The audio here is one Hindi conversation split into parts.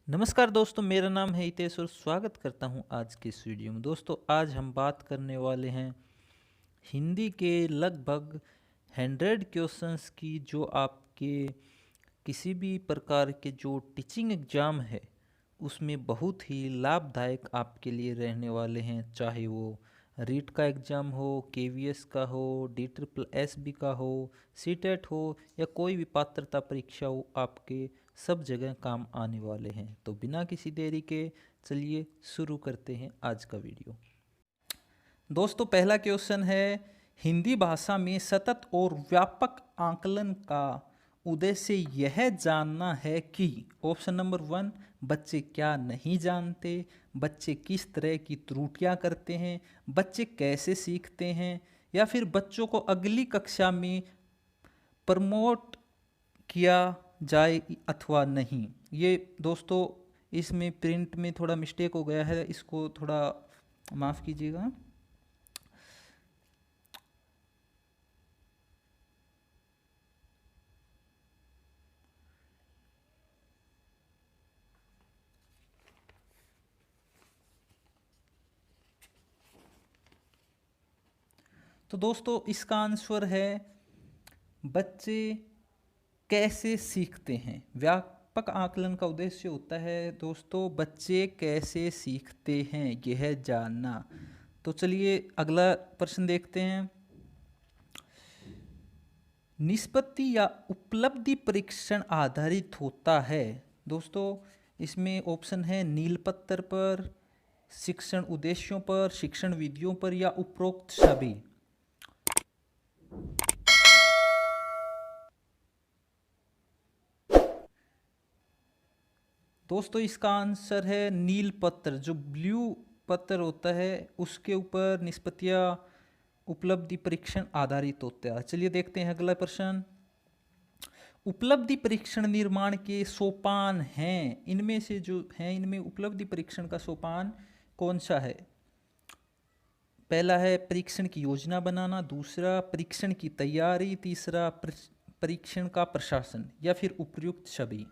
नमस्कार दोस्तों, मेरा नाम है हितेश और स्वागत करता हूं आज के इस वीडियो में। दोस्तों, आज हम बात करने वाले हैं हिंदी के लगभग 100 क्वेश्चंस की, जो आपके किसी भी प्रकार के जो टीचिंग एग्ज़ाम है उसमें बहुत ही लाभदायक आपके लिए रहने वाले हैं। चाहे वो रीट का एग्ज़ाम हो, केवीएस का हो, डी ट्रिपल एस बी का हो, सीटेट हो या कोई भी पात्रता परीक्षा हो, आपके सब जगह काम आने वाले हैं। तो बिना किसी देरी के चलिए शुरू करते हैं आज का वीडियो। दोस्तों, पहला क्वेश्चन है, हिंदी भाषा में सतत और व्यापक आकलन का उद्देश्य यह जानना है कि ऑप्शन नंबर 1, बच्चे क्या नहीं जानते, बच्चे किस तरह की त्रुटियां करते हैं, बच्चे कैसे सीखते हैं, या फिर बच्चों को अगली कक्षा में प्रमोट किया जाए अथवा नहीं। ये दोस्तों, इसमें प्रिंट में थोड़ा मिस्टेक हो गया है, इसको थोड़ा माफ़ कीजिएगा। तो दोस्तों, इसका आंसर है बच्चे कैसे सीखते हैं। व्यापक आकलन का उद्देश्य होता है दोस्तों बच्चे कैसे सीखते हैं यह जानना। तो चलिए अगला प्रश्न देखते हैं। निष्पत्ति या उपलब्धि परीक्षण आधारित होता है। दोस्तों, इसमें ऑप्शन है नीलपत्तर पर, शिक्षण उद्देश्यों पर, शिक्षण विधियों पर या उपरोक्त सभी। दोस्तों, इसका आंसर है नील पत्र। जो ब्लू पत्र होता है उसके ऊपर निष्पत्तियां उपलब्धि परीक्षण आधारित होता है। चलिए देखते हैं अगला प्रश्न। उपलब्धि परीक्षण निर्माण के सोपान हैं, इनमें से जो हैं इनमें उपलब्धि परीक्षण का सोपान कौन सा है। पहला है परीक्षण की योजना बनाना, दूसरा परीक्षण की तैयारी, तीसरा परीक्षण का प्रशासन या फिर उपयुक्त सभी।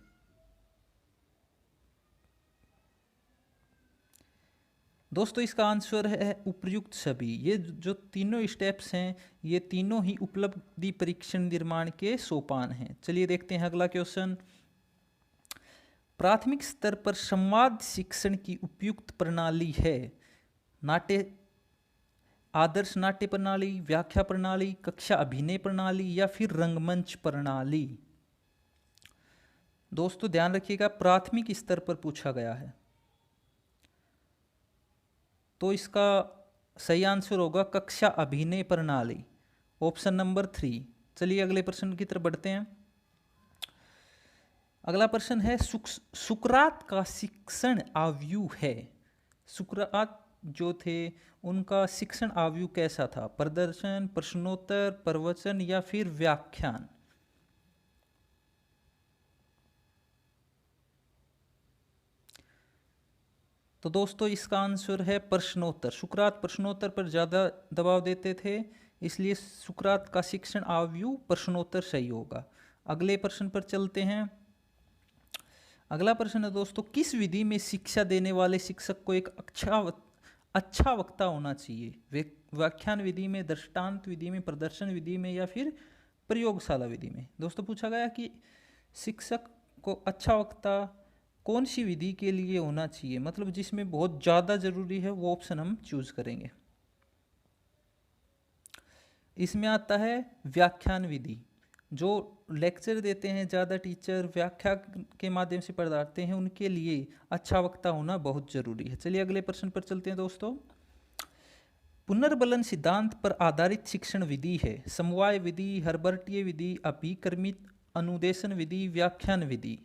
दोस्तों, इसका आंसर है उपयुक्त सभी। ये जो तीनों स्टेप्स हैं ये तीनों ही उपलब्धि परीक्षण निर्माण के सोपान हैं। चलिए देखते हैं अगला क्वेश्चन। प्राथमिक स्तर पर संवाद शिक्षण की उपयुक्त प्रणाली है नाट्य, आदर्श नाट्य प्रणाली, व्याख्या प्रणाली, कक्षा अभिनय प्रणाली या फिर रंगमंच प्रणाली। दोस्तों, ध्यान रखिएगा प्राथमिक स्तर पर पूछा गया है, तो इसका सही आंसर होगा कक्षा अभिनय प्रणाली, ऑप्शन नंबर 3। चलिए अगले प्रश्न की तरफ बढ़ते हैं। अगला प्रश्न है, सुकरात का शिक्षण आयु है। सुकरात जो थे उनका शिक्षण आयु कैसा था। प्रदर्शन, प्रश्नोत्तर, प्रवचन या फिर व्याख्यान। तो दोस्तों, इसका आंसर है प्रश्नोत्तर। सुकरात प्रश्नोत्तर पर ज़्यादा दबाव देते थे, इसलिए सुकरात का शिक्षण आयु प्रश्नोत्तर सही होगा। अगले प्रश्न पर चलते हैं। अगला प्रश्न है दोस्तों, किस विधि में शिक्षा देने वाले शिक्षक को एक अच्छा वक्ता होना चाहिए। व्याख्यान विधि में, दृष्टांत विधि में, प्रदर्शन विधि में या फिर प्रयोगशाला विधि में। दोस्तों, पूछा गया कि शिक्षक को अच्छा वक्ता कौन सी विधि के लिए होना चाहिए, मतलब जिसमें बहुत ज़्यादा ज़रूरी है वो ऑप्शन हम चूज करेंगे। इसमें आता है व्याख्यान विधि। जो लेक्चर देते हैं ज़्यादा टीचर, व्याख्या के माध्यम से पढ़ाते हैं, उनके लिए अच्छा वक्ता होना बहुत ज़रूरी है। चलिए अगले प्रश्न पर चलते हैं दोस्तों। पुनर्बलन सिद्धांत पर आधारित शिक्षण विधि है समवाय विधि, हर्बर्टीय विधि, अभिक्रमित अनुदेशन विधि, व्याख्यान विधि।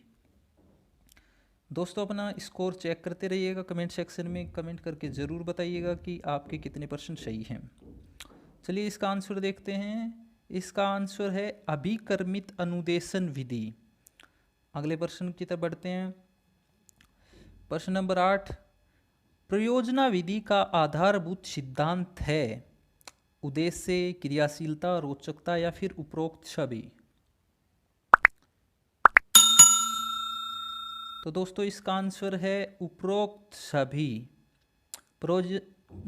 दोस्तों, अपना स्कोर चेक करते रहिएगा, कमेंट सेक्शन में कमेंट करके ज़रूर बताइएगा कि आपके कितने % सही हैं। चलिए इसका आंसर देखते हैं। इसका आंसर है अभिक्रमित अनुदेशन विधि। अगले प्रश्न की तरफ बढ़ते हैं। प्रश्न नंबर 8, प्रयोजना विधि का आधारभूत सिद्धांत है उद्देश्य, क्रियाशीलता, रोचकता या फिर उपरोक्त सभी। तो दोस्तों इसका आंसर है उपरोक्त सभी।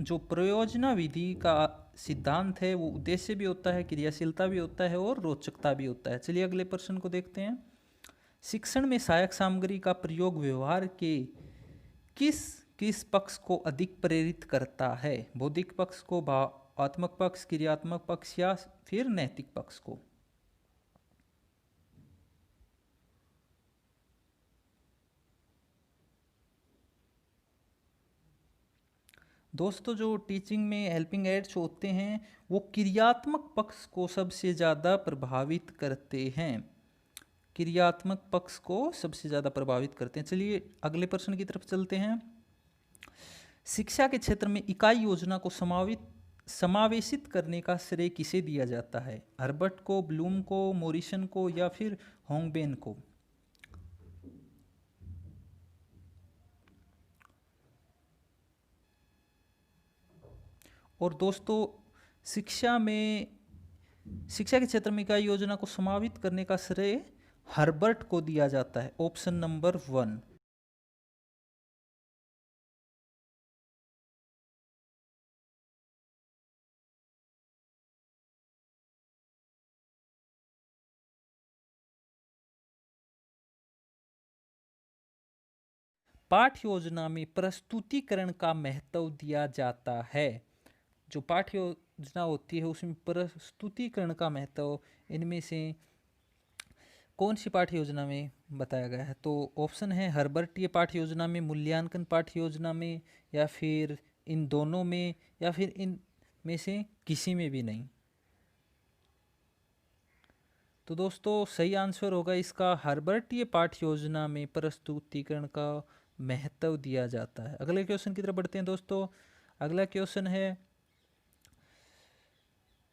जो प्रयोजना विधि का सिद्धांत है वो उद्देश्य भी होता है, क्रियाशीलता भी होता है और रोचकता भी होता है। चलिए अगले प्रश्न को देखते हैं। शिक्षण में सहायक सामग्री का प्रयोग व्यवहार के किस किस पक्ष को अधिक प्रेरित करता है? बौद्धिक पक्ष को, भावात्मक पक्ष, क्रियात्मक पक्ष या फिर नैतिक पक्ष को? दोस्तों जो टीचिंग में हेल्पिंग एड्स होते हैं वो क्रियात्मक पक्ष को सबसे ज़्यादा प्रभावित करते हैं। क्रियात्मक पक्ष को सबसे ज़्यादा प्रभावित करते हैं। चलिए अगले प्रश्न की तरफ चलते हैं। शिक्षा के क्षेत्र में इकाई योजना को समावेशित करने का श्रेय किसे दिया जाता है? हर्बर्ट को, ब्लूम को, मोरिसन को या फिर होंगबेन को? और दोस्तों शिक्षा के क्षेत्र में इकाई योजना को समावित करने का श्रेय हर्बर्ट को दिया जाता है। Option number 1। पाठ्य योजना में प्रस्तुतिकरण का महत्व दिया जाता है। जो पाठ्य योजना होती है उसमें प्रस्तुतिकरण का महत्व इनमें से कौन सी पाठ्य योजना में बताया गया है? तो ऑप्शन है हर्बर्टीय पाठ्य योजना में, मूल्यांकन पाठ्य योजना में, या फिर इन दोनों में, या फिर इन में से किसी में भी नहीं। तो दोस्तों सही आंसर होगा इसका हर्बर्टीय पाठ्य योजना में प्रस्तुतिकरण का महत्व दिया जाता है। अगले क्वेश्चन की तरफ बढ़ते हैं दोस्तों। अगला क्वेश्चन है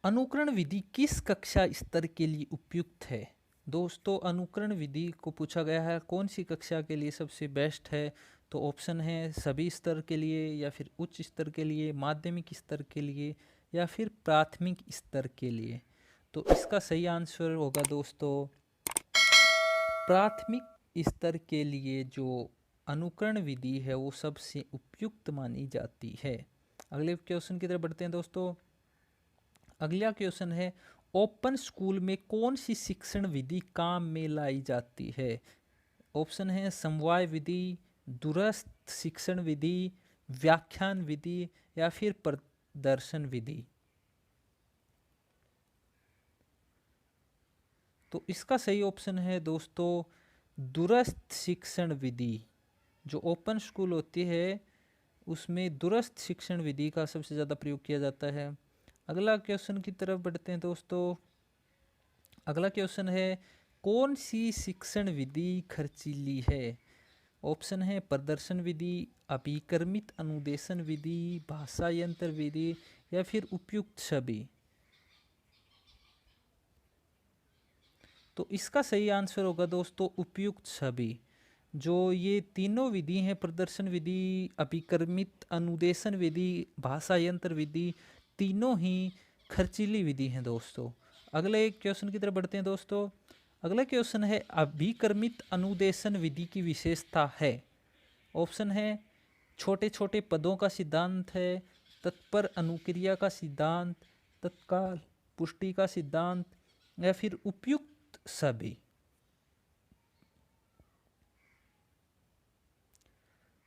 अनुकरण विधि किस कक्षा स्तर के लिए उपयुक्त है? दोस्तों अनुकरण विधि को पूछा गया है कौन सी कक्षा के लिए सबसे बेस्ट है? तो ऑप्शन है सभी स्तर के लिए, या फिर उच्च स्तर के लिए, माध्यमिक स्तर के लिए, या फिर प्राथमिक स्तर के लिए। तो इसका सही आंसर होगा दोस्तों प्राथमिक स्तर के लिए जो अनुकरण विधि है वो सबसे उपयुक्त मानी जाती है। अगले क्वेश्चन की तरफ बढ़ते हैं दोस्तों। अगला क्वेश्चन है ओपन स्कूल में कौन सी शिक्षण विधि काम में लाई जाती है? ऑप्शन है समवाय विधि, दूरस्थ शिक्षण विधि, व्याख्यान विधि, या फिर प्रदर्शन विधि? तो इसका सही ऑप्शन है दोस्तों दूरस्थ शिक्षण विधि। जो ओपन स्कूल होती है उसमें दूरस्थ शिक्षण विधि का सबसे ज़्यादा प्रयोग किया जाता है। अगला क्वेश्चन की तरफ बढ़ते हैं दोस्तों। अगला क्वेश्चन है कौन सी शिक्षण विधि खर्चीली है? ऑप्शन है प्रदर्शन विधि, अभिकर्मित अनुदेशन विधि, भाषा यंत्र विधि, या फिर उपयुक्त सभी? तो इसका सही आंसर होगा दोस्तों उपयुक्त सभी। जो ये तीनों विधि हैं प्रदर्शन विधि, अभिकर्मित अनुदेशन विधि, भाषा यंत्र विधि, तीनों ही खर्चीली विधि हैं दोस्तों। अगले क्वेश्चन की तरफ बढ़ते हैं दोस्तों। अगला क्वेश्चन है अभिकर्मित अनुदेशन विधि की विशेषता है। ऑप्शन है छोटे छोटे पदों का सिद्धांत है, तत्पर अनुक्रिया का सिद्धांत, तत्काल पुष्टि का सिद्धांत, या फिर उपयुक्त सभी?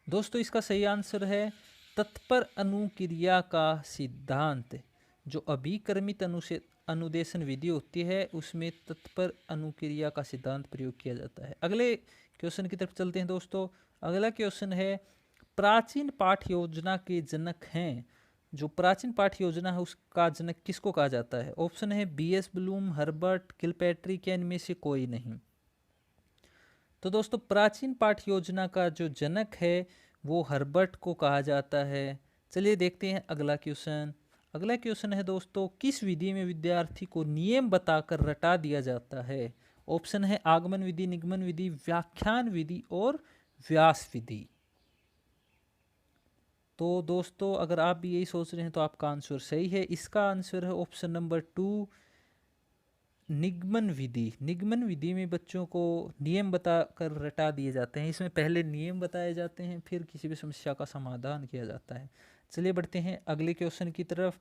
दोस्तों इसका सही आंसर है तत्पर अनुक्रिया का सिद्धांत। जो अभिकर्मित अनुदेशन विधि होती है उसमें तत्पर अनुक्रिया का सिद्धांत प्रयोग किया जाता है। अगले क्वेश्चन की तरफ चलते हैं दोस्तों। अगला क्वेश्चन है प्राचीन पाठ्य योजना के जनक हैं। जो प्राचीन पाठ्य योजना है उसका जनक किसको कहा जाता है? ऑप्शन है बीएस ब्लूम, हर्बर्ट, किलपैट्रिक, या इनमें से कोई नहीं। तो दोस्तों प्राचीन पाठ्य योजना का जो जनक है वो हर्बर्ट को कहा जाता है। चलिए देखते हैं अगला क्वेश्चन। अगला क्वेश्चन है दोस्तों किस विधि में विद्यार्थी को नियम बताकर रटा दिया जाता है? ऑप्शन है आगमन विधि, निगमन विधि, व्याख्यान विधि और व्यास विधि। तो दोस्तों अगर आप भी यही सोच रहे हैं तो आपका आंसर सही है। इसका आंसर है ऑप्शन नंबर 2 निगमन विधि। निगमन विधि में बच्चों को नियम बताकर रटा दिए जाते हैं। इसमें पहले नियम बताए जाते हैं, फिर किसी भी समस्या का समाधान किया जाता है। चलिए बढ़ते हैं अगले क्वेश्चन की तरफ।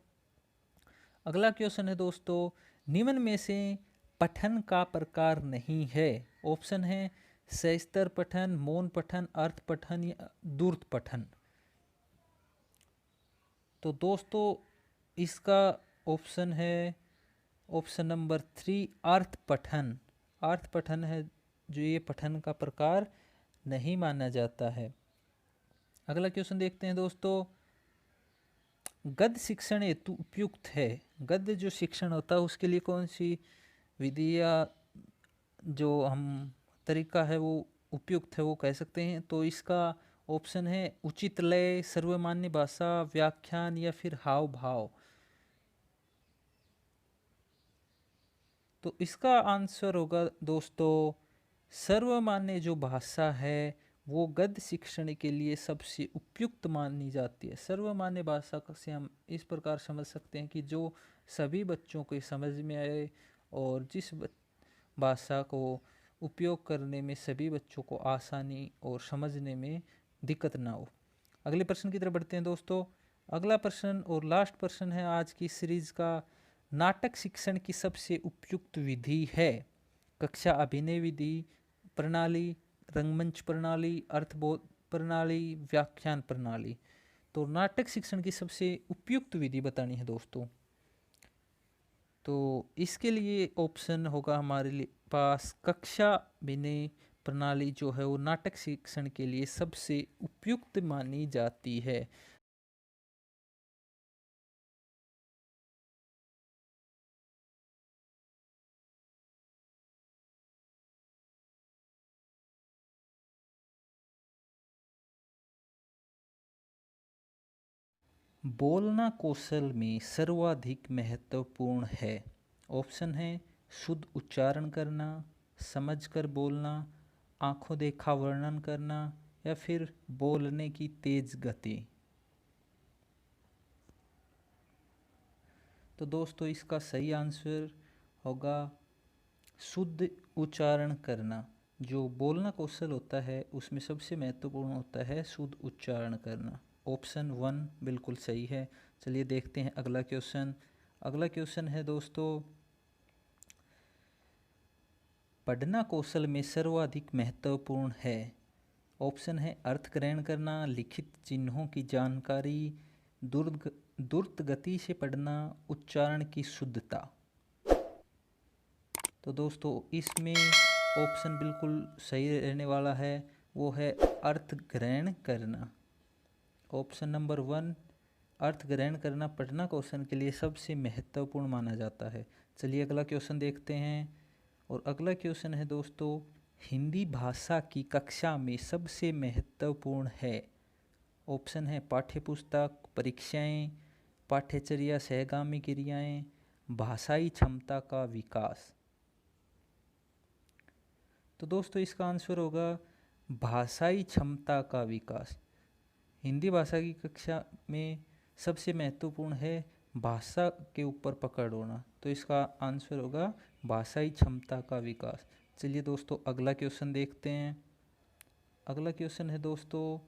अगला क्वेश्चन है दोस्तों, निम्न में से पठन का प्रकार नहीं है। ऑप्शन है सस्तर पठन, मौन पठन, अर्थ पठन या दूरत पठन। तो दोस्तों इसका ऑप्शन है ऑप्शन नंबर 3 अर्थ पठन। अर्थ पठन है जो ये पठन का प्रकार नहीं माना जाता है। अगला क्वेश्चन देखते हैं दोस्तों, गद्य शिक्षण हेतु उपयुक्त है। गद्य जो शिक्षण होता है उसके लिए कौन सी विधि या जो हम तरीका है वो उपयुक्त है, वो कह सकते हैं। तो इसका ऑप्शन है उचित लय, सर्वमान्य भाषा, व्याख्यान या फिर हाव भाव। तो इसका आंसर होगा दोस्तों सर्वमान्य जो भाषा है वो गद्य शिक्षण के लिए सबसे उपयुक्त मानी जाती है। सर्वमान्य भाषा से हम इस प्रकार समझ सकते हैं कि जो सभी बच्चों को समझ में आए और जिस भाषा को उपयोग करने में सभी बच्चों को आसानी और समझने में दिक्कत ना हो। अगले प्रश्न की तरफ बढ़ते हैं दोस्तों। अगला प्रश्न और लास्ट प्रश्न है आज की सीरीज का, नाटक शिक्षण की सबसे उपयुक्त विधि है। कक्षा अभिनय विधि प्रणाली, रंगमंच प्रणाली, अर्थबोध प्रणाली, व्याख्यान प्रणाली। तो नाटक शिक्षण की सबसे उपयुक्त विधि बतानी है दोस्तों। तो इसके लिए ऑप्शन होगा हमारे पास कक्षा अभिनय प्रणाली जो है वो नाटक शिक्षण के लिए सबसे उपयुक्त मानी जाती है। बोलना कौशल में सर्वाधिक महत्वपूर्ण है। ऑप्शन है शुद्ध उच्चारण करना, समझकर बोलना, आंखों देखा वर्णन करना या फिर बोलने की तेज गति। तो दोस्तों इसका सही आंसर होगा शुद्ध उच्चारण करना। जो बोलना कौशल होता है उसमें सबसे महत्वपूर्ण होता है शुद्ध उच्चारण करना। ऑप्शन 1 बिल्कुल सही है। चलिए देखते हैं अगला क्वेश्चन। अगला क्वेश्चन है दोस्तों, पढ़ना कौशल में सर्वाधिक महत्वपूर्ण है। ऑप्शन है अर्थ ग्रहण करना, लिखित चिन्हों की जानकारी, द्रुत गति से पढ़ना, उच्चारण की शुद्धता। तो दोस्तों इसमें ऑप्शन बिल्कुल सही रहने वाला है, वो है अर्थ ग्रहण करना। ऑप्शन नंबर 1 अर्थ ग्रहण करना पढ़ना कौशल के लिए सबसे महत्वपूर्ण माना जाता है। चलिए अगला क्वेश्चन देखते हैं। और अगला क्वेश्चन है दोस्तों, हिंदी भाषा की कक्षा में सबसे महत्वपूर्ण है। ऑप्शन है पाठ्यपुस्तक, परीक्षाएं, पाठ्यचर्या, सहगामी क्रियाएं, भाषाई क्षमता का विकास। तो दोस्तों इसका आंसर होगा भाषाई क्षमता का विकास। हिंदी भाषा की कक्षा में सबसे महत्वपूर्ण है भाषा के ऊपर पकड़ होना। तो इसका आंसर होगा भाषाई क्षमता का विकास। चलिए दोस्तों अगला क्वेश्चन देखते हैं। अगला क्वेश्चन है दोस्तों,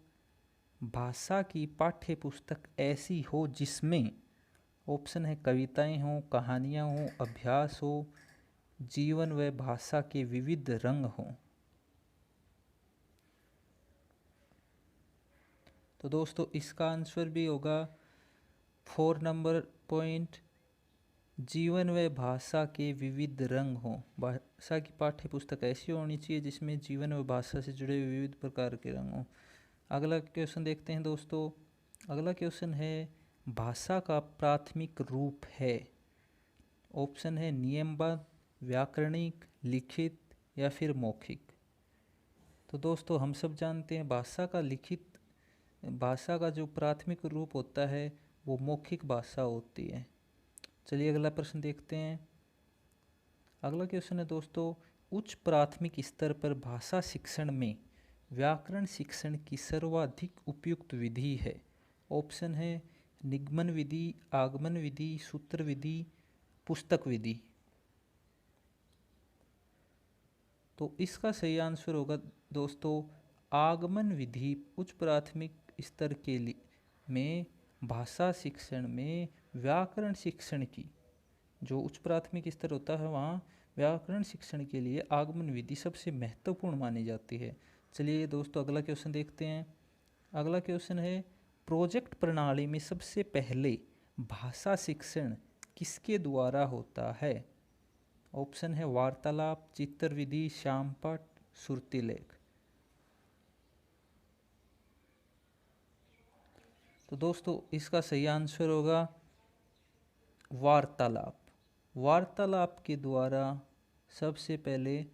भाषा की पाठ्य पुस्तक ऐसी हो जिसमें ऑप्शन है कविताएं हो, कहानियां हो, अभ्यास हो, जीवन व भाषा के विविध रंग हों। तो दोस्तों इसका आंसर भी होगा 4 नंबर पॉइंट, जीवन व भाषा के विविध रंग हों। भाषा की पाठ्य पुस्तक ऐसी होनी चाहिए जिसमें जीवन व भाषा से जुड़े विविध प्रकार के रंग हों। अगला क्वेश्चन देखते हैं दोस्तों। अगला क्वेश्चन है भाषा का प्राथमिक रूप है। ऑप्शन है नियमबद्ध, व्याकरणिक, लिखित या फिर मौखिक। तो दोस्तों हम सब जानते हैं भाषा का जो प्राथमिक रूप होता है वो मौखिक भाषा होती है। चलिए अगला प्रश्न देखते हैं। अगला क्वेश्चन है दोस्तों, उच्च प्राथमिक स्तर पर भाषा शिक्षण में व्याकरण शिक्षण की सर्वाधिक उपयुक्त विधि है। ऑप्शन है निगमन विधि, आगमन विधि, सूत्र विधि, पुस्तक विधि। तो इसका सही आंसर होगा दोस्तों आगमन विधि उच्च प्राथमिक स्तर के लिए में भाषा शिक्षण में व्याकरण शिक्षण की, जो उच्च प्राथमिक स्तर होता है वहाँ व्याकरण शिक्षण के लिए आगमन विधि सबसे महत्वपूर्ण मानी जाती है। चलिए दोस्तों अगला क्वेश्चन देखते हैं। अगला क्वेश्चन है प्रोजेक्ट प्रणाली में सबसे पहले भाषा शिक्षण किसके द्वारा होता है? ऑप्शन है वार्तालाप, चित्र विधि, श्यामपट, श्रुतिलेख। तो दोस्तों इसका सही आंसर होगा वार्तालाप। वार्तालाप के द्वारा सबसे पहले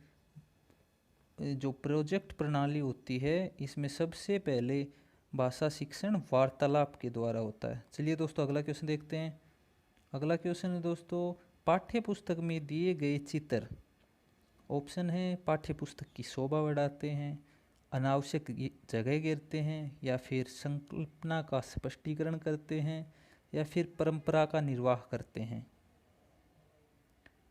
जो प्रोजेक्ट प्रणाली होती है इसमें सबसे पहले भाषा शिक्षण वार्तालाप के द्वारा होता है। चलिए दोस्तों अगला क्वेश्चन देखते हैं। अगला क्वेश्चन है दोस्तों पाठ्य पुस्तक में दिए गए चित्र, ऑप्शन है पाठ्य पुस्तक की शोभा बढ़ाते हैं, अनावश्यक जगह घेरते हैं, या फिर संकल्पना का स्पष्टीकरण करते हैं, या फिर परंपरा का निर्वाह करते हैं।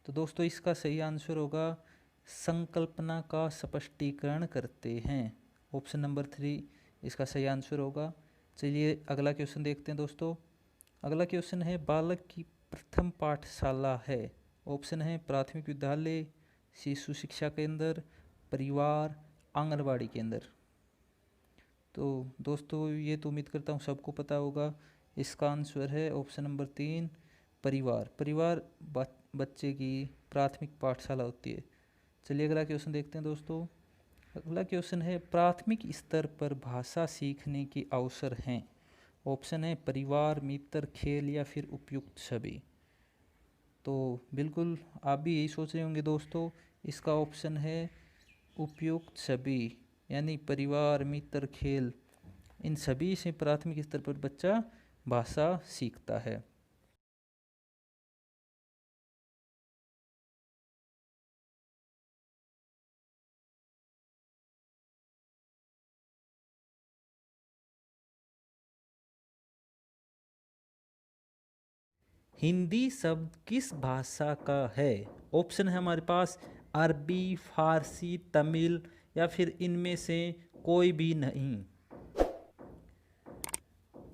तो दोस्तों इसका सही आंसर होगा संकल्पना का स्पष्टीकरण करते हैं। ऑप्शन नंबर 3 इसका सही आंसर होगा। चलिए अगला क्वेश्चन देखते हैं दोस्तों। अगला क्वेश्चन है बालक की प्रथम पाठशाला है, ऑप्शन है प्राथमिक विद्यालय, शिशु शिक्षा केंद्र, परिवार, आंगनबाड़ी केंद्र। तो दोस्तों ये तो उम्मीद करता हूँ सबको पता होगा। इसका आंसर है ऑप्शन नंबर 3 परिवार। परिवार बच्चे की प्राथमिक पाठशाला होती है। चलिए अगला क्वेश्चन देखते हैं दोस्तों। अगला क्वेश्चन है प्राथमिक स्तर पर भाषा सीखने के अवसर हैं, ऑप्शन है परिवार, मित्र, खेल, या फिर उपयुक्त सभी। तो बिल्कुल आप भी यही सोच रहे होंगे दोस्तों, इसका ऑप्शन है उपयुक्त सभी, यानी परिवार, मित्र, खेल, इन सभी से प्राथमिक स्तर पर बच्चा भाषा सीखता है। हिंदी शब्द किस भाषा का है? ऑप्शन है हमारे पास अरबी, फारसी, तमिल, या फिर इनमें से कोई भी नहीं।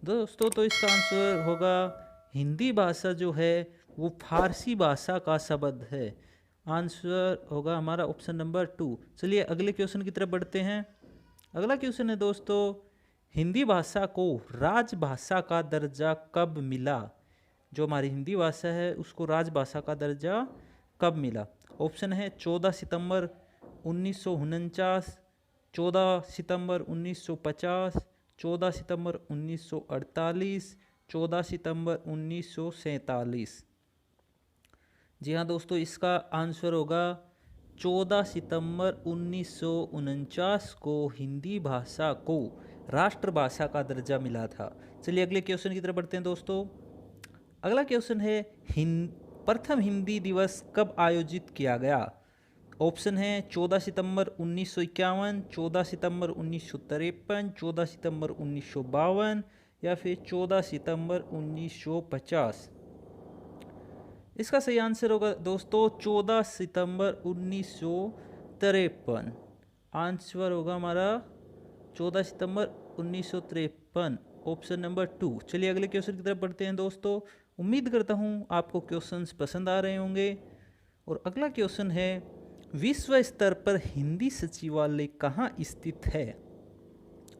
दोस्तों तो इसका आंसर होगा हिंदी भाषा जो है वो फारसी भाषा का शब्द है। आंसर होगा हमारा ऑप्शन नंबर 2। चलिए अगले क्वेश्चन की तरफ बढ़ते हैं। अगला क्वेश्चन है दोस्तों हिंदी भाषा को राजभाषा का दर्जा कब मिला? जो हमारी हिंदी भाषा है उसको राजभाषा का दर्जा कब मिला? ऑप्शन है 14 सितंबर 1949, 14 सितंबर 1950, 14 सितंबर 1948, 14 सितंबर 1947। जी हाँ दोस्तों इसका आंसर होगा 14 सितंबर 1949 को हिंदी भाषा को राष्ट्रभाषा का दर्जा मिला था। चलिए अगले क्वेश्चन की तरफ बढ़ते हैं दोस्तों। अगला क्वेश्चन है प्रथम हिंदी दिवस कब आयोजित किया गया? ऑप्शन है 14 सितंबर 1951, 14 सितंबर 1953, 14 सितंबर 1952, या फिर 14 सितंबर 1950। इसका सही आंसर होगा दोस्तों 14 सितंबर 1953। आंसर होगा हमारा 14 सितंबर 1953, ऑप्शन नंबर 2। चलिए अगले क्वेश्चन की तरफ बढ़ते हैं दोस्तों। उम्मीद करता हूँ आपको क्वेश्चंस पसंद आ रहे होंगे। और अगला क्वेश्चन है विश्व स्तर पर हिंदी सचिवालय कहाँ स्थित है?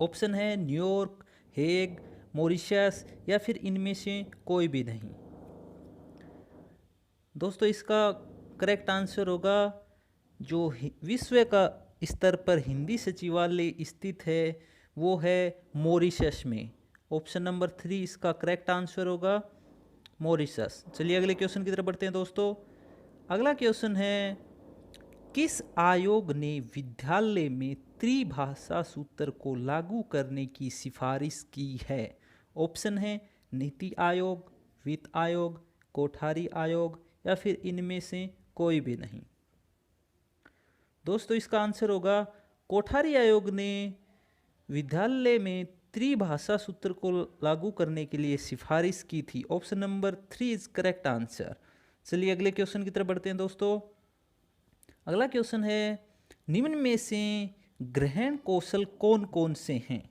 ऑप्शन है न्यूयॉर्क, हेग, मॉरिशस, या फिर इनमें से कोई भी नहीं। दोस्तों इसका करेक्ट आंसर होगा जो विश्व का स्तर पर हिंदी सचिवालय स्थित है वो है मॉरिशस में। ऑप्शन नंबर 3 इसका करेक्ट आंसर होगा मॉरिशस। चलिए अगले क्वेश्चन की तरफ बढ़ते हैं दोस्तों। अगला क्वेश्चन है किस आयोग ने विद्यालय में त्रिभाषा सूत्र को लागू करने की सिफारिश की है? ऑप्शन है नीति आयोग, वित्त आयोग, कोठारी आयोग, या फिर इनमें से कोई भी नहीं। दोस्तों इसका आंसर होगा कोठारी आयोग ने विद्यालय में त्रिभाषा सूत्र को लागू करने के लिए सिफारिश की थी। Option number 3 is correct answer. चलिए अगले क्वेश्चन की तरफ बढ़ते हैं दोस्तों। अगला क्वेश्चन है निम्न में से ग्रहण कौशल कौन कौन से हैं?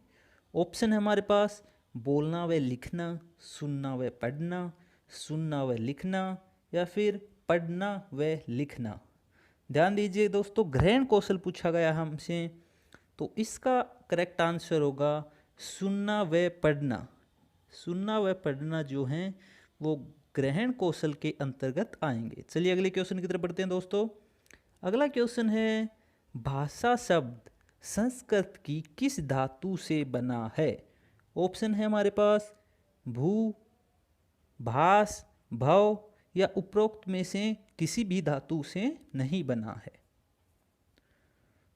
ऑप्शन है हमारे पास बोलना व लिखना, सुनना व पढ़ना, सुनना व लिखना या फिर पढ़ना व लिखना। ध्यान दीजिए दोस्तों, ग्रहण कौशल पूछा गया हमसे, तो इसका करेक्ट आंसर होगा सुनना व पढ़ना। सुनना व पढ़ना जो हैं वो ग्रहण कौशल के अंतर्गत आएंगे। चलिए अगले क्वेश्चन की तरफ बढ़ते हैं दोस्तों। अगला क्वेश्चन है भाषा शब्द संस्कृत की किस धातु से बना है? ऑप्शन है हमारे पास भू, भास, भव या उपरोक्त में से किसी भी धातु से नहीं बना है।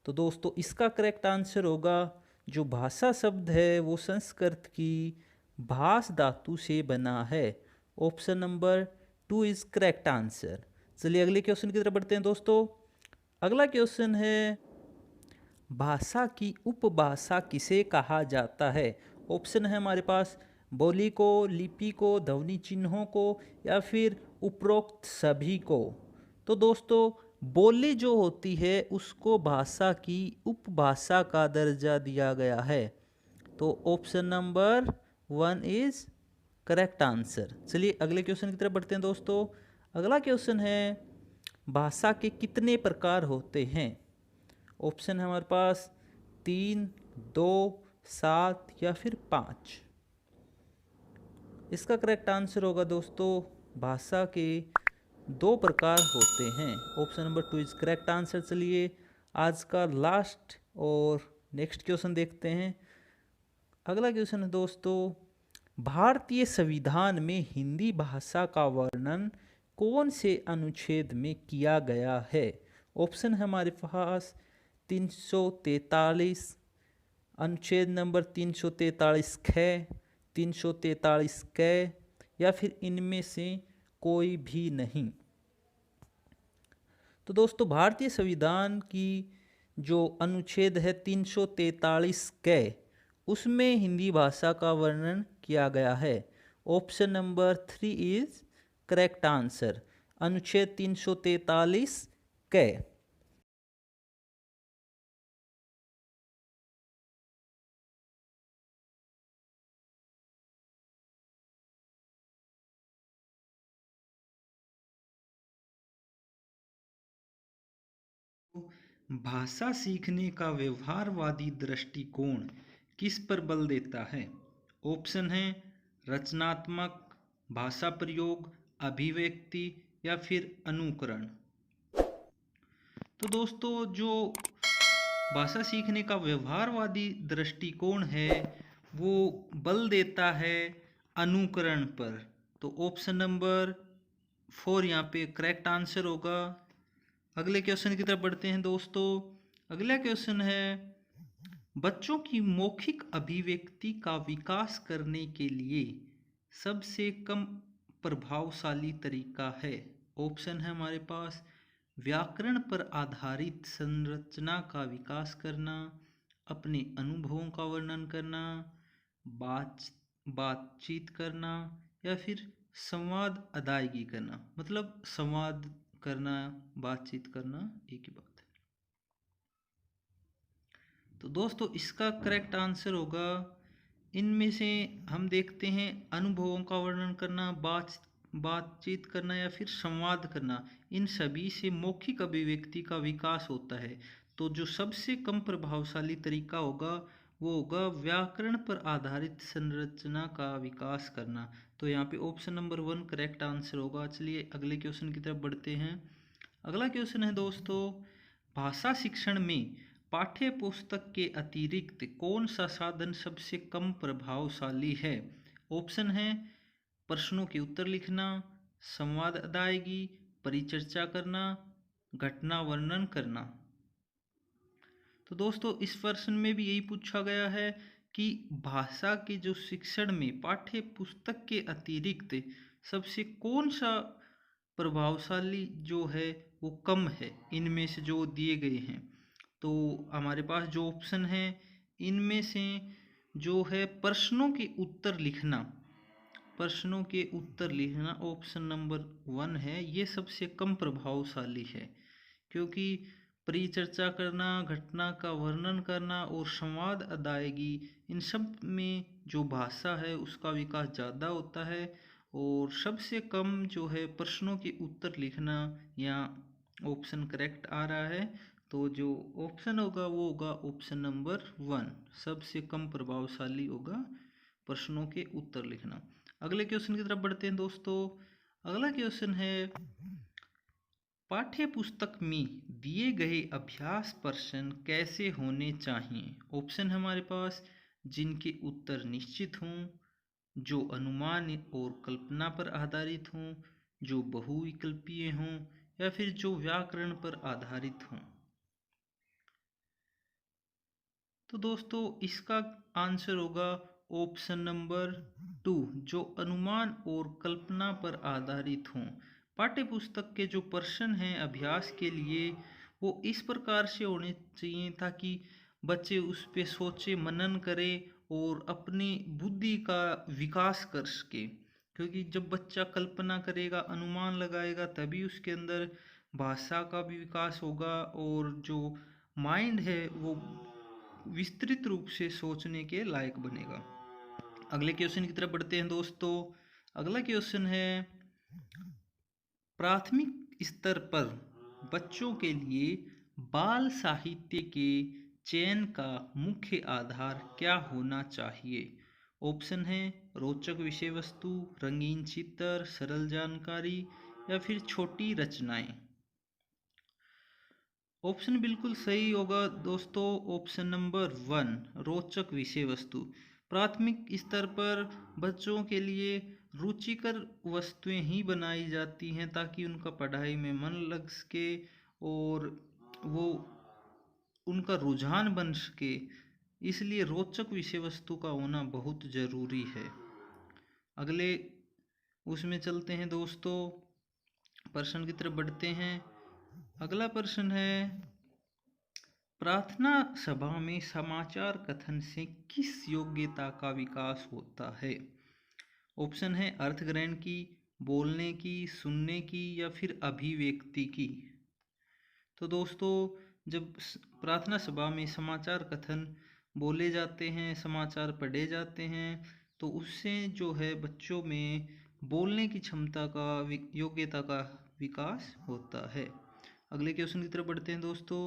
तो दोस्तों इसका करेक्ट आंसर होगा जो भाषा शब्द है वो संस्कृत की भास धातु से बना है। Option number 2 is correct answer. चलिए अगले क्वेश्चन की तरफ बढ़ते हैं दोस्तों। अगला क्वेश्चन है भाषा की उपभाषा किसे कहा जाता है? ऑप्शन है हमारे पास बोली को, लिपि को, ध्वनि चिन्हों को या फिर उपरोक्त सभी को। तो दोस्तों बोली जो होती है उसको भाषा की उपभाषा का दर्जा दिया गया है। तो option number 1 is correct answer. चलिए अगले क्वेश्चन की तरफ बढ़ते हैं दोस्तों। अगला क्वेश्चन है भाषा के कितने प्रकार होते हैं? ऑप्शन है हमारे पास 3, 2, 7 या फिर 5। इसका करेक्ट आंसर होगा दोस्तों भाषा के 2 प्रकार होते हैं। Option number 2 is correct answer. चलिए आज का लास्ट और नेक्स्ट क्वेश्चन देखते हैं। अगला क्वेश्चन है दोस्तों भारतीय संविधान में हिंदी भाषा का वर्णन कौन से अनुच्छेद में किया गया है? ऑप्शन है हमारे पास 343, अनुच्छेद नंबर 343 ख, 343 क या फिर इनमें से कोई भी नहीं। तो दोस्तों भारतीय संविधान की जो अनुच्छेद है 343 क, उसमें हिंदी भाषा का वर्णन किया गया है। Option number 3 is correct answer. अनुच्छेद 343 क। भाषा सीखने का व्यवहारवादी दृष्टिकोण किस पर बल देता है? ऑप्शन है रचनात्मक, भाषा प्रयोग, अभिव्यक्ति या फिर अनुकरण। तो दोस्तों जो भाषा सीखने का व्यवहारवादी दृष्टिकोण है वो बल देता है अनुकरण पर। तो ऑप्शन नंबर 4 यहाँ पे करेक्ट आंसर होगा। अगले क्वेश्चन की तरफ बढ़ते हैं दोस्तों। अगला क्वेश्चन है बच्चों की मौखिक अभिव्यक्ति का विकास करने के लिए सबसे कम प्रभावशाली तरीका है? ऑप्शन है हमारे पास व्याकरण पर आधारित संरचना का विकास करना, अपने अनुभवों का वर्णन करना, बात बातचीत करना या फिर संवाद अदायगी करना। मतलब संवाद करना, बातचीत करना एक ही बात है। तो दोस्तों इसका करेक्ट आंसर होगा इनमें से हम देखते हैं अनुभवों का वर्णन करना, बातचीत करना या फिर संवाद करना। इन सभी से मौखिक अभिव्यक्ति का विकास होता है। तो जो सबसे कम प्रभावशाली तरीका होगा वो होगा व्याकरण पर आधारित संरचना का विकास करना। तो यहाँ पे ऑप्शन नंबर 1 करेक्ट आंसर होगा। चलिए अगले क्वेश्चन की तरफ बढ़ते हैं। अगला क्वेश्चन है दोस्तों भाषा शिक्षण में पाठ्य पुस्तक के अतिरिक्त कौन सा साधन सबसे कम प्रभावशाली है? ऑप्शन है प्रश्नों के उत्तर लिखना, संवाद अदायगी, परिचर्चा करना, घटना वर्णन करना। तो दोस्तों इस प्रश्न में भी यही पूछा गया है कि भाषा के जो शिक्षण में पाठ्य पुस्तक के अतिरिक्त सबसे कौन सा प्रभावशाली जो है वो कम है इनमें से जो दिए गए हैं। तो हमारे पास जो ऑप्शन है इनमें से जो है प्रश्नों के उत्तर लिखना, प्रश्नों के उत्तर लिखना ऑप्शन नंबर 1 है, ये सबसे कम प्रभावशाली है। क्योंकि परिचर्चा करना, घटना का वर्णन करना और संवाद अदायगी, इन सब में जो भाषा है उसका विकास ज़्यादा होता है। और सबसे कम जो है प्रश्नों के उत्तर लिखना, या ऑप्शन करेक्ट आ रहा है, तो जो ऑप्शन होगा वो होगा ऑप्शन नंबर 1, सबसे कम प्रभावशाली होगा प्रश्नों के उत्तर लिखना। अगले क्वेश्चन की तरफ बढ़ते हैं दोस्तों। अगला क्वेश्चन है, पाठ्य पुस्तक में दिए गए अभ्यास प्रश्न कैसे होने चाहिए। ऑप्शन है हमारे पास, जिनके उत्तर निश्चित हों, जो अनुमान और कल्पना पर आधारित हों, जो बहुविकल्पीय हों, या फिर जो व्याकरण पर आधारित हों। तो दोस्तों इसका आंसर होगा ऑप्शन नंबर 2, जो अनुमान और कल्पना पर आधारित हों। पाठ्य पुस्तक के जो प्रश्न हैं अभ्यास के लिए, वो इस प्रकार से होने चाहिए ताकि बच्चे उस पे सोचे, मनन करें और अपनी बुद्धि का विकास कर सके। क्योंकि जब बच्चा कल्पना करेगा, अनुमान लगाएगा, तभी उसके अंदर भाषा का भी विकास होगा और जो माइंड है वो विस्तृत रूप से सोचने के लायक बनेगा। अगले क्वेश्चन की तरफ बढ़ते हैं दोस्तों। अगला क्वेश्चन है, प्राथमिक स्तर पर बच्चों के लिए बाल साहित्य के चयन का मुख्य आधार क्या होना चाहिए। ऑप्शन है रोचक विषय वस्तु, रंगीन चित्र, सरल जानकारी, या फिर छोटी रचनाएं। ऑप्शन बिल्कुल सही होगा दोस्तों, ऑप्शन नंबर 1, रोचक विषय वस्तु। प्राथमिक स्तर पर बच्चों के लिए रुचिकर वस्तुएं ही बनाई जाती हैं ताकि उनका पढ़ाई में मन लग सके और वो उनका रुझान बन सके। इसलिए रोचक विषय वस्तु का होना बहुत ज़रूरी है। अगले उसमें चलते हैं दोस्तों, प्रश्न की तरफ बढ़ते हैं। अगला प्रश्न है, प्रार्थना सभा में समाचार कथन से किस योग्यता का विकास होता है। ऑप्शन है अर्थ ग्रहण की, बोलने की, सुनने की, या फिर अभिव्यक्ति की। तो दोस्तों जब प्रार्थना सभा में समाचार कथन बोले जाते हैं, समाचार पढ़े जाते हैं, तो उससे जो है बच्चों में बोलने की क्षमता का, योग्यता का विकास होता है। अगले क्वेश्चन की तरफ बढ़ते हैं दोस्तों।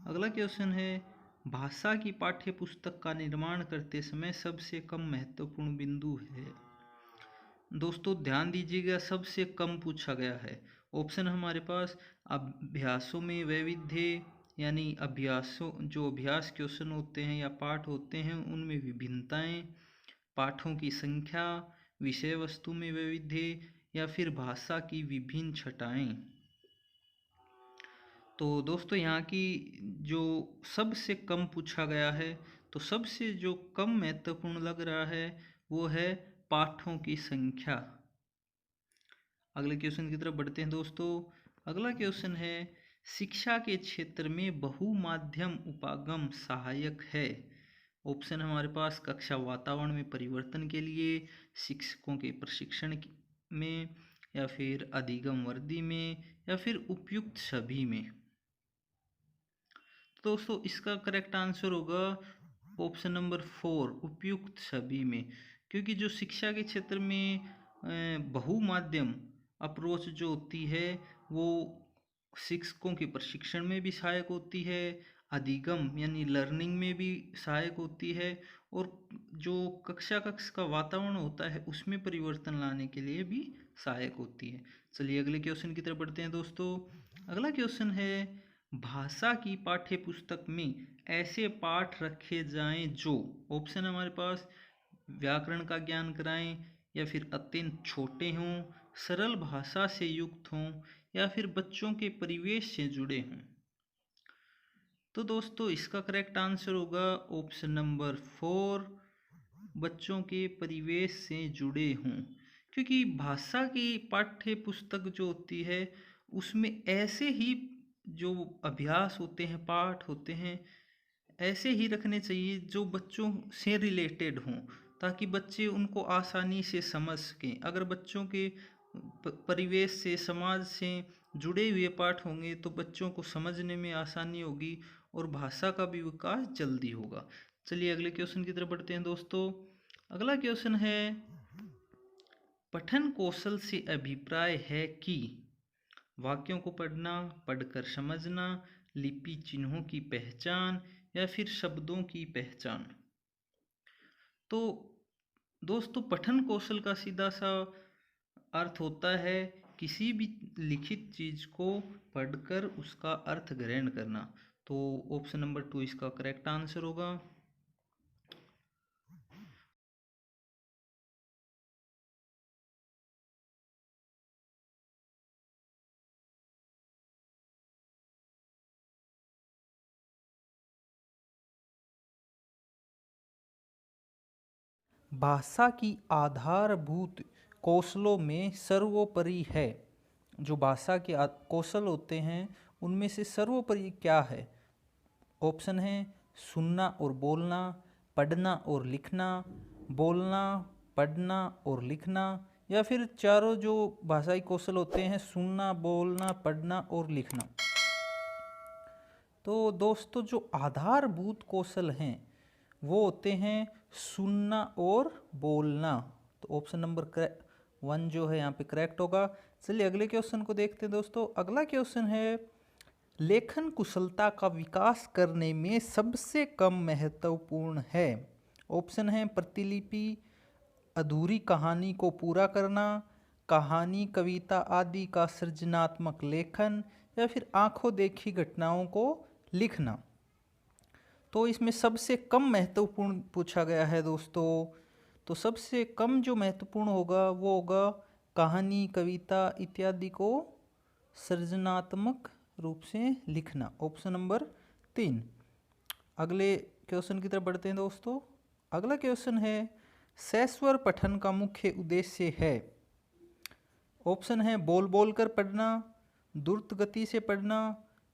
अगला क्वेश्चन है, भाषा की पाठ्य पुस्तक का निर्माण करते समय सबसे कम महत्वपूर्ण बिंदु है। दोस्तों ध्यान दीजिएगा, सबसे कम पूछा गया है। ऑप्शन हमारे पास, अभ्यासों में वैविध्य, यानी अभ्यासों जो अभ्यास क्वेश्चन होते हैं या पाठ होते हैं उनमें विभिन्नताएं, पाठों की संख्या, विषय वस्तु में वैविध्य, या फिर भाषा की विभिन्न छटाएं। तो दोस्तों यहाँ की जो सबसे कम पूछा गया है, तो सबसे जो कम महत्वपूर्ण लग रहा है वो है पाठों की संख्या। अगले क्वेश्चन की तरफ बढ़ते हैं दोस्तों। अगला क्वेश्चन है, शिक्षा के क्षेत्र में बहुमाध्यम उपागम सहायक है। ऑप्शन हमारे पास, कक्षा वातावरण में परिवर्तन के लिए, शिक्षकों के प्रशिक्षण में, या फिर अधिगम वर्दी में, या फिर उपयुक्त सभी में। दोस्तों इसका करेक्ट आंसर होगा ऑप्शन नंबर 4, उपयुक्त सभी में। क्योंकि जो शिक्षा के क्षेत्र में बहुमाध्यम अप्रोच जो होती है वो शिक्षकों के प्रशिक्षण में भी सहायक होती है, अधिगम यानी लर्निंग में भी सहायक होती है, और जो कक्षा का वातावरण होता है उसमें परिवर्तन लाने के लिए भी सहायक होती है। चलिए अगले क्वेश्चन की तरफ बढ़ते हैं दोस्तों। अगला क्वेश्चन है, भाषा की पाठ्य पुस्तक में ऐसे पाठ रखे जाएं जो, ऑप्शन हमारे पास, व्याकरण का ज्ञान कराएं, या फिर अत्यंत छोटे हों, सरल भाषा से युक्त हों, या फिर बच्चों के परिवेश से जुड़े हों। तो दोस्तों इसका करेक्ट आंसर होगा ऑप्शन नंबर 4, बच्चों के परिवेश से जुड़े हों। क्योंकि भाषा की पाठ्य पुस्तक जो होती है उसमें ऐसे ही जो अभ्यास होते हैं, पाठ होते हैं, ऐसे ही रखने चाहिए जो बच्चों से रिलेटेड हों, ताकि बच्चे उनको आसानी से समझ सकें। अगर बच्चों के परिवेश से, समाज से जुड़े हुए पाठ होंगे तो बच्चों को समझने में आसानी होगी और भाषा का भी विकास जल्दी होगा। चलिए अगले क्वेश्चन की तरफ बढ़ते हैं दोस्तों। अगला क्वेश्चन है, पठन कौशल से अभिप्राय है कि वाक्यों को पढ़ना, पढ़कर समझना, लिपि चिन्हों की पहचान या फिर शब्दों की पहचान। तो दोस्तों पठन कौशल का सीधा सा अर्थ होता है किसी भी लिखित चीज को पढ़कर उसका अर्थ ग्रहण करना। तो ऑप्शन नंबर 2 इसका करेक्ट आंसर होगा। भाषा की आधारभूत कौशलों में सर्वोपरि है। जो भाषा के कौशल होते हैं उनमें से सर्वोपरि क्या है? ऑप्शन है सुनना और बोलना, पढ़ना और लिखना, बोलना, पढ़ना और लिखना, या फिर चारों जो भाषाई कौशल होते हैं सुनना, बोलना, पढ़ना और लिखना। तो दोस्तों जो आधारभूत कौशल हैं वो होते हैं सुनना और बोलना। तो ऑप्शन नंबर 1 जो है यहाँ पे करेक्ट होगा। चलिए अगले क्वेश्चन को देखते हैं दोस्तों। अगला क्वेश्चन है, लेखन कुशलता का विकास करने में सबसे कम महत्वपूर्ण है। ऑप्शन है प्रतिलिपि, अधूरी कहानी को पूरा करना, कहानी, कविता आदि का सृजनात्मक लेखन, या फिर आंखों देखी घटनाओं को लिखना। तो इसमें सबसे कम महत्वपूर्ण पूछा गया है दोस्तों। तो सबसे कम जो महत्वपूर्ण होगा वो होगा कहानी, कविता इत्यादि को सृजनात्मक रूप से लिखना। Option number 3। अगले क्वेश्चन की तरफ बढ़ते हैं दोस्तों। अगला क्वेश्चन है, सस्वर पठन का मुख्य उद्देश्य है। ऑप्शन है बोल बोल कर पढ़ना, द्रुत गति से पढ़ना,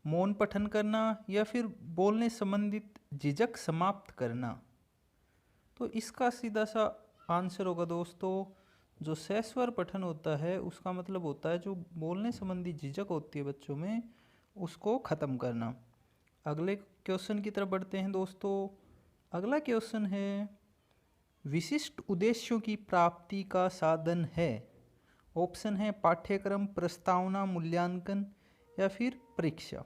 मौन पठन करना, या फिर बोलने संबंधित झिझक समाप्त करना। तो इसका सीधा सा आंसर होगा दोस्तों, जो सस्वर पठन होता है उसका मतलब होता है जो बोलने संबंधी झिझक होती है बच्चों में उसको ख़त्म करना। अगले क्वेश्चन की तरफ बढ़ते हैं दोस्तों। अगला क्वेश्चन है, विशिष्ट उद्देश्यों की प्राप्ति का साधन है। ऑप्शन है पाठ्यक्रम, प्रस्तावना, मूल्यांकन, या फिर परीक्षा।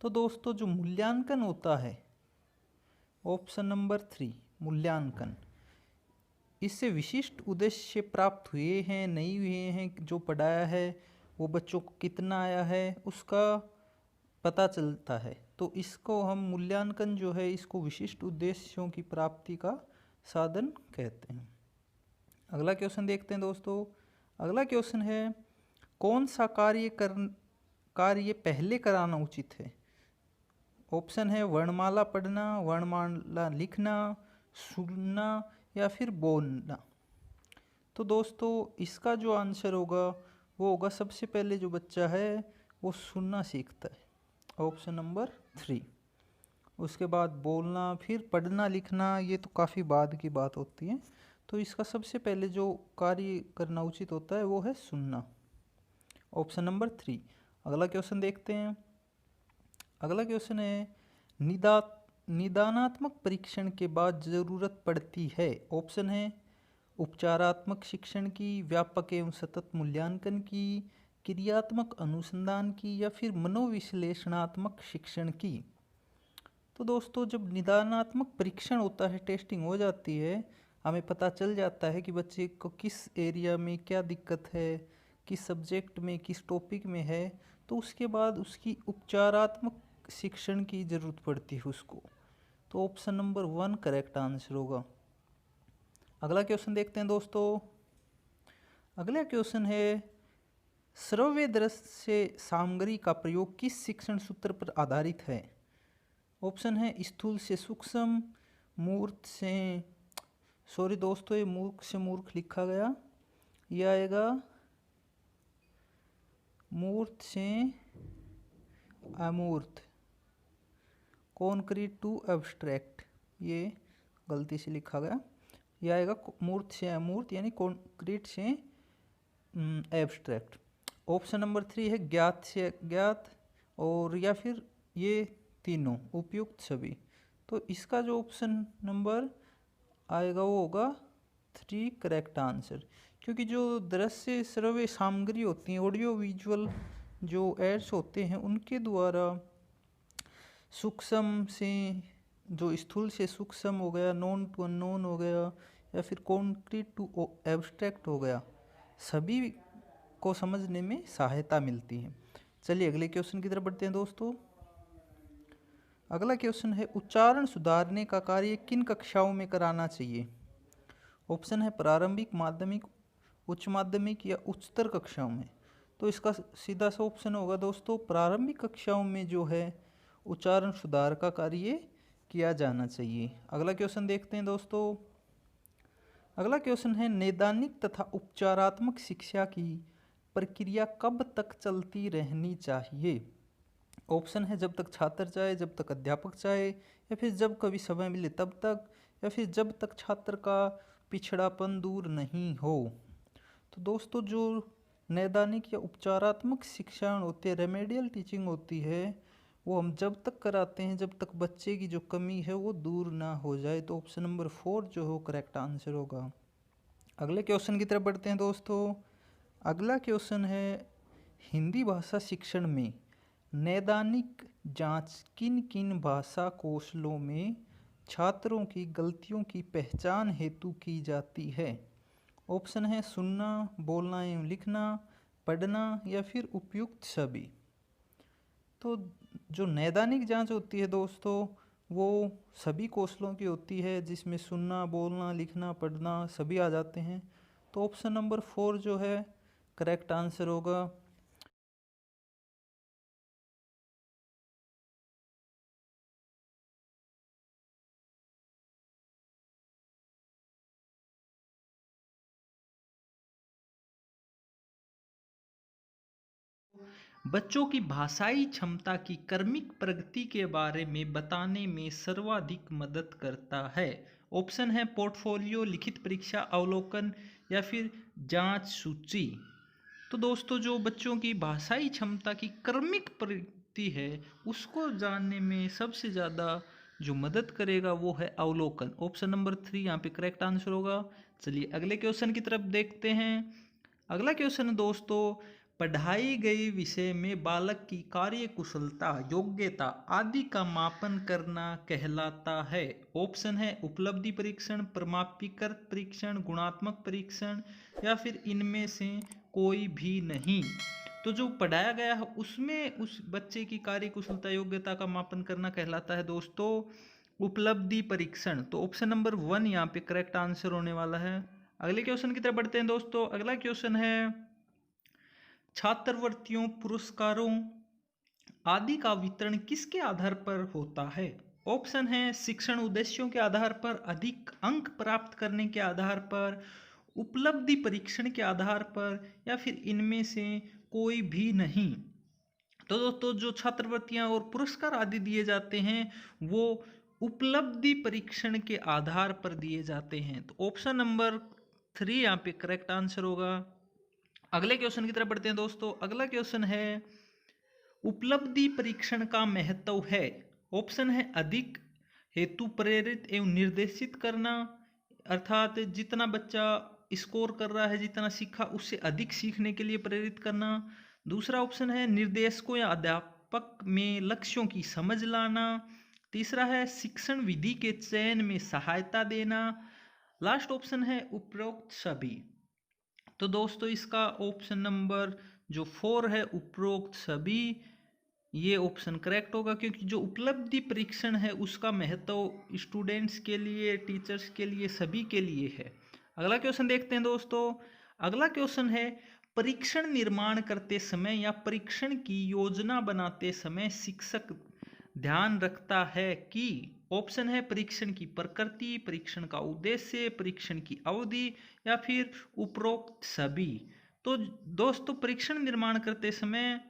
तो दोस्तों जो मूल्यांकन होता है, ऑप्शन नंबर 3 मूल्यांकन, इससे विशिष्ट उद्देश्य प्राप्त हुए हैं नहीं हुए हैं, जो पढ़ाया है वो बच्चों को कितना आया है उसका पता चलता है। तो इसको हम मूल्यांकन जो है इसको विशिष्ट उद्देश्यों की प्राप्ति का साधन कहते हैं। अगला क्वेश्चन देखते हैं दोस्तों। अगला क्वेश्चन है, कौन सा कार्य पहले कराना उचित है। ऑप्शन है वर्णमाला पढ़ना, वर्णमाला लिखना, सुनना, या फिर बोलना। तो दोस्तों इसका जो आंसर होगा वो होगा सबसे पहले जो बच्चा है वो सुनना सीखता है, ऑप्शन नंबर 3। उसके बाद बोलना, फिर पढ़ना लिखना, ये तो काफ़ी बाद की बात होती है। तो इसका सबसे पहले जो कार्य करना उचित होता है वो है सुनना, ऑप्शन नंबर 3। अगला क्वेश्चन देखते हैं। अगला क्वेश्चन है, निदानात्मक परीक्षण के बाद ज़रूरत पड़ती है। ऑप्शन है उपचारात्मक शिक्षण की, व्यापक एवं सतत मूल्यांकन की, क्रियात्मक अनुसंधान की, या फिर मनोविश्लेषणात्मक शिक्षण की। तो दोस्तों जब निदानात्मक परीक्षण होता है, टेस्टिंग हो जाती है, हमें पता चल जाता है कि बच्चे को किस एरिया में क्या दिक्कत है, किस सब्जेक्ट में, किस टॉपिक में है, तो उसके बाद उसकी उपचारात्मक शिक्षण की ज़रूरत पड़ती है उसको। तो ऑप्शन नंबर 1 करेक्ट आंसर होगा। अगला क्वेश्चन देखते हैं दोस्तों। अगला क्वेश्चन है, श्रव्य दृश्य सामग्री का प्रयोग किस शिक्षण सूत्र पर आधारित है। ऑप्शन है स्थूल से सूक्ष्म, मूर्त से, सॉरी दोस्तों ये मूर्ख से मूर्ख लिखा गया, ये आएगा मूर्त से अमूर्त, कॉन्क्रीट टू एब्स्ट्रैक्ट, ये गलती से लिखा गया, यह आएगा मूर्त से अमूर्त यानी कॉन्क्रीट से एब्स्ट्रैक्ट। ऑप्शन नंबर 3 है ज्ञात से अज्ञात, और या फिर ये तीनों उपयुक्त सभी। तो इसका जो ऑप्शन नंबर आएगा वो होगा 3 करेक्ट आंसर। क्योंकि जो दृश्य श्रव्य सामग्री होती है, ऑडियो विजुअल जो एड्स होते हैं, उनके द्वारा सूक्ष्म से जो स्थूल से सूक्ष्म हो गया, नॉन टू अननोन हो गया, या फिर कॉन्क्रीट टू एब्स्ट्रैक्ट हो गया, सभी को समझने में सहायता मिलती है। चलिए अगले क्वेश्चन की तरफ बढ़ते हैं दोस्तों। अगला क्वेश्चन है उच्चारण सुधारने का कार्य किन कक्षाओं में कराना चाहिए। ऑप्शन है प्रारंभिक, माध्यमिक, उच्च माध्यमिक या उच्चतर कक्षाओं में। तो इसका सीधा सा ऑप्शन होगा दोस्तों प्रारंभिक कक्षाओं में जो है उच्चारण सुधार का कार्य किया जाना चाहिए। अगला क्वेश्चन देखते हैं दोस्तों। अगला क्वेश्चन है नैदानिक तथा उपचारात्मक शिक्षा की प्रक्रिया कब तक चलती रहनी चाहिए। ऑप्शन है जब तक छात्र चाहे, जब तक अध्यापक चाहे, या फिर जब कभी समय मिले तब तक, या फिर जब तक छात्र का पिछड़ापन दूर नहीं हो। तो दोस्तों जो नैदानिक या उपचारात्मक शिक्षण होते हैं, रेमेडियल टीचिंग होती है, वो हम जब तक कराते हैं जब तक बच्चे की जो कमी है वो दूर ना हो जाए। तो ऑप्शन नंबर 4 जो हो करेक्ट आंसर होगा। अगले क्वेश्चन की तरफ बढ़ते हैं दोस्तों। अगला क्वेश्चन है हिंदी भाषा शिक्षण में नैदानिक जांच किन किन भाषा कौशलों में छात्रों की गलतियों की पहचान हेतु की जाती है। ऑप्शन है सुनना, बोलना एवं लिखना, पढ़ना या फिर उपयुक्त सभी। तो जो नैदानिक जांच होती है दोस्तों वो सभी कौशलों की होती है, जिसमें सुनना, बोलना, लिखना, पढ़ना सभी आ जाते हैं। तो ऑप्शन नंबर 4 जो है करेक्ट आंसर होगा। बच्चों की भाषाई क्षमता की क्रमिक प्रगति के बारे में बताने में सर्वाधिक मदद करता है। ऑप्शन है पोर्टफोलियो, लिखित परीक्षा, अवलोकन या फिर जांच सूची। तो दोस्तों जो बच्चों की भाषाई क्षमता की क्रमिक प्रगति है उसको जानने में सबसे ज़्यादा जो मदद करेगा वो है अवलोकन। ऑप्शन नंबर 3 यहाँ पे करेक्ट आंसर होगा। चलिए अगले क्वेश्चन की तरफ देखते हैं। अगला क्वेश्चन दोस्तों पढ़ाई गई विषय में बालक की कार्य कुशलता, योग्यता आदि का मापन करना कहलाता है। ऑप्शन है उपलब्धि परीक्षण, प्रमापीकृत परीक्षण, गुणात्मक परीक्षण या फिर इनमें से कोई भी नहीं। तो जो पढ़ाया गया है उसमें उस बच्चे की कार्य कुशलता, योग्यता का मापन करना कहलाता है दोस्तों उपलब्धि परीक्षण। तो ऑप्शन नंबर 1 यहाँ पे करेक्ट आंसर होने वाला है। अगले क्वेश्चन की तरफ बढ़ते हैं दोस्तों। अगला क्वेश्चन है छात्रवृत्तियों, पुरस्कारों आदि का वितरण किसके आधार पर होता है। ऑप्शन है शिक्षण उद्देश्यों के आधार पर, अधिक अंक प्राप्त करने के आधार पर, उपलब्धि परीक्षण के आधार पर या फिर इनमें से कोई भी नहीं। तो दोस्तों जो छात्रवृत्तियां और पुरस्कार आदि दिए जाते हैं वो उपलब्धि परीक्षण के आधार पर दिए जाते हैं। तो ऑप्शन नंबर 3 यहाँ पे करेक्ट आंसर होगा। अगले क्वेश्चन की तरफ बढ़ते हैं दोस्तों। अगला क्वेश्चन है उपलब्धि परीक्षण का महत्व है। ऑप्शन है अधिक हेतु प्रेरित एवं निर्देशित करना, अर्थात जितना बच्चा स्कोर कर रहा है, जितना सीखा उससे अधिक सीखने के लिए प्रेरित करना। दूसरा ऑप्शन है निर्देशकों या अध्यापक में लक्ष्यों की समझ लाना। तीसरा है शिक्षण विधि के चयन में सहायता देना। लास्ट ऑप्शन है उपरोक्त सभी। तो दोस्तों इसका ऑप्शन नंबर जो 4 है उपरोक्त सभी, ये ऑप्शन करेक्ट होगा, क्योंकि जो उपलब्धि परीक्षण है उसका महत्व स्टूडेंट्स के लिए, टीचर्स के लिए, सभी के लिए है। अगला क्वेश्चन देखते हैं दोस्तों। अगला क्वेश्चन है परीक्षण निर्माण करते समय या परीक्षण की योजना बनाते समय शिक्षक ध्यान रखता है कि। ऑप्शन है परीक्षण की प्रकृति, परीक्षण का उद्देश्य, परीक्षण की अवधि या फिर उपरोक्त सभी। तो दोस्तों परीक्षण निर्माण करते समय